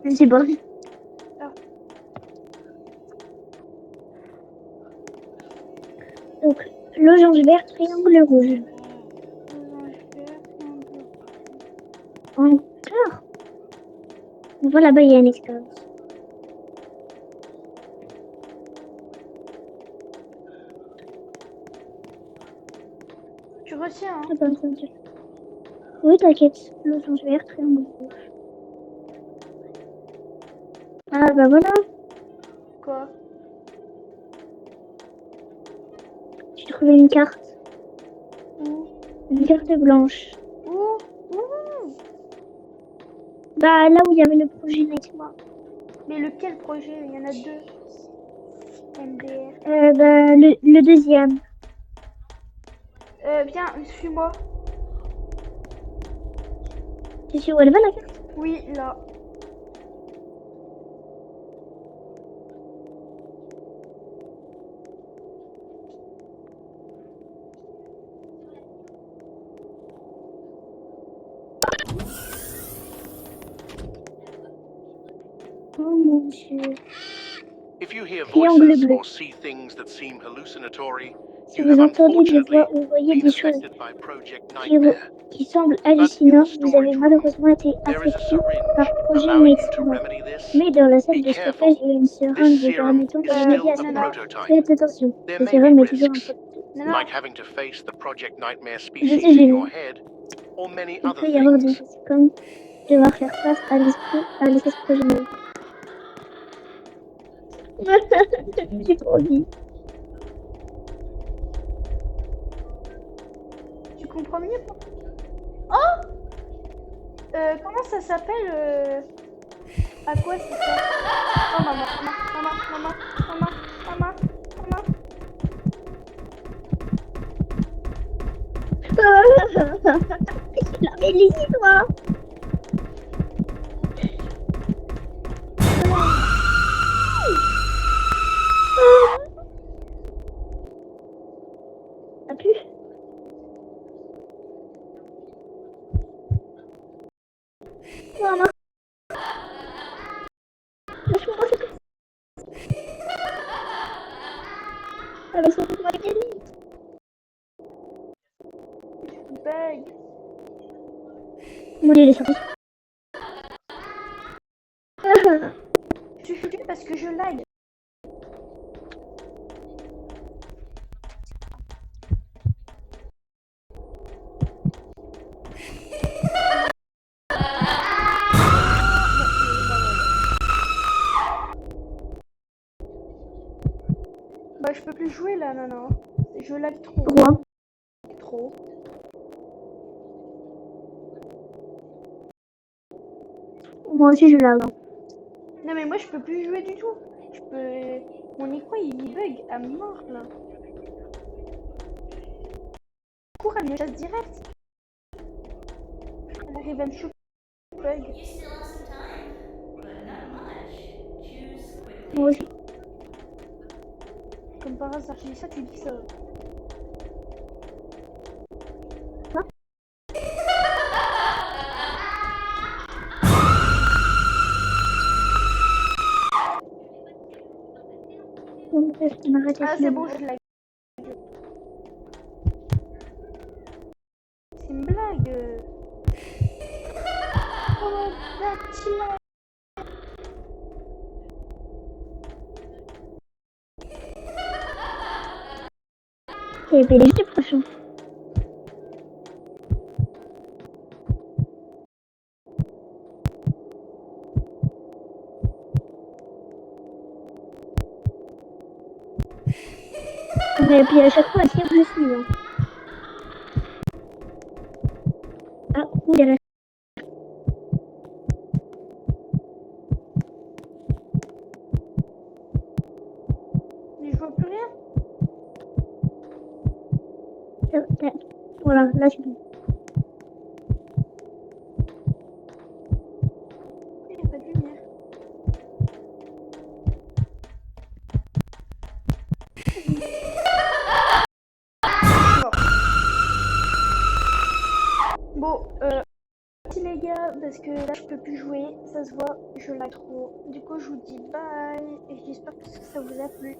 Je sais pas. Ah. Donc, losange vert, triangle rouge. Losange vert, triangle. Encore. On voit là-bas, il y a une expérience. Tu retiens, hein? Attends, attends, attends. Oui, t'inquiète. Losange vert, triangle rouge. Ah, bah voilà. Quoi? J'ai trouvé une carte. Où? Une carte blanche. Où? Bah, là où il y avait le projet Nightmare. Mais lequel projet? Il y en a deux. MDR. Bah, le deuxième. Viens, suis-moi. C'est sur où elle va, la carte? Oui, là. Oh mon Dieu. If you hear Triangle voices bleu. or see things that seem hallucinatory, Si you vous have entendez des unfortunately voix ou voyez been des choses affected by Project qui, Nightmare. qui semblent hallucinantes, vous avez malheureusement été There is a affecté par syringe projet allowing you to Nightmare. remedy this. Mais dans la salle Be de careful. stockage, il y a une seringue This vous serum permettant de is remédier à still a cela. prototype. Faites attention, There ce may sérum be est toujours un risks, peu... Non. like having to face the Project Nightmare Je species sais, in j'ai your vu. head, or many Il other peut y avoir des things. risques comme devoir faire face à l'espèce progénière. J'ai trop envie. Tu comprends mieux quoi? Oh! Comment ça s'appelle? À quoi ça sert? Oh maman. La Mélie, toi. Ça pue. Maman. Lâche-moi, c'est tout. Ça va sauver ma gueule. Bug. Mon Dieu, il est sorti. Je suis parce que je lag. Bah je peux plus jouer là, non. Je lag trop. Pourquoi? Trop. Moi aussi, je l'ai. Non mais moi je peux plus jouer du tout. Mon écran il bug à mort là. Cours, elle me chasse direct. Elle arrive à me choper. Bug. You still have some time, but not much. Choose quickly. Moi aussi. Comme par hasard, je dis ça, tu dis ça. Ah c'est bon, je lag. C'est une blague. stylé. Et puis les prochain. Et puis à chaque fois, elle tire dessus. Hein. Ah, il y a la... Mais je vois plus rien. Voilà, là c'est bon. Il n'y a pas de lumière. Bon, merci les gars, parce que là je peux plus jouer, ça se voit, je lag trop. Du coup je vous dis bye, et j'espère que ça vous a plu.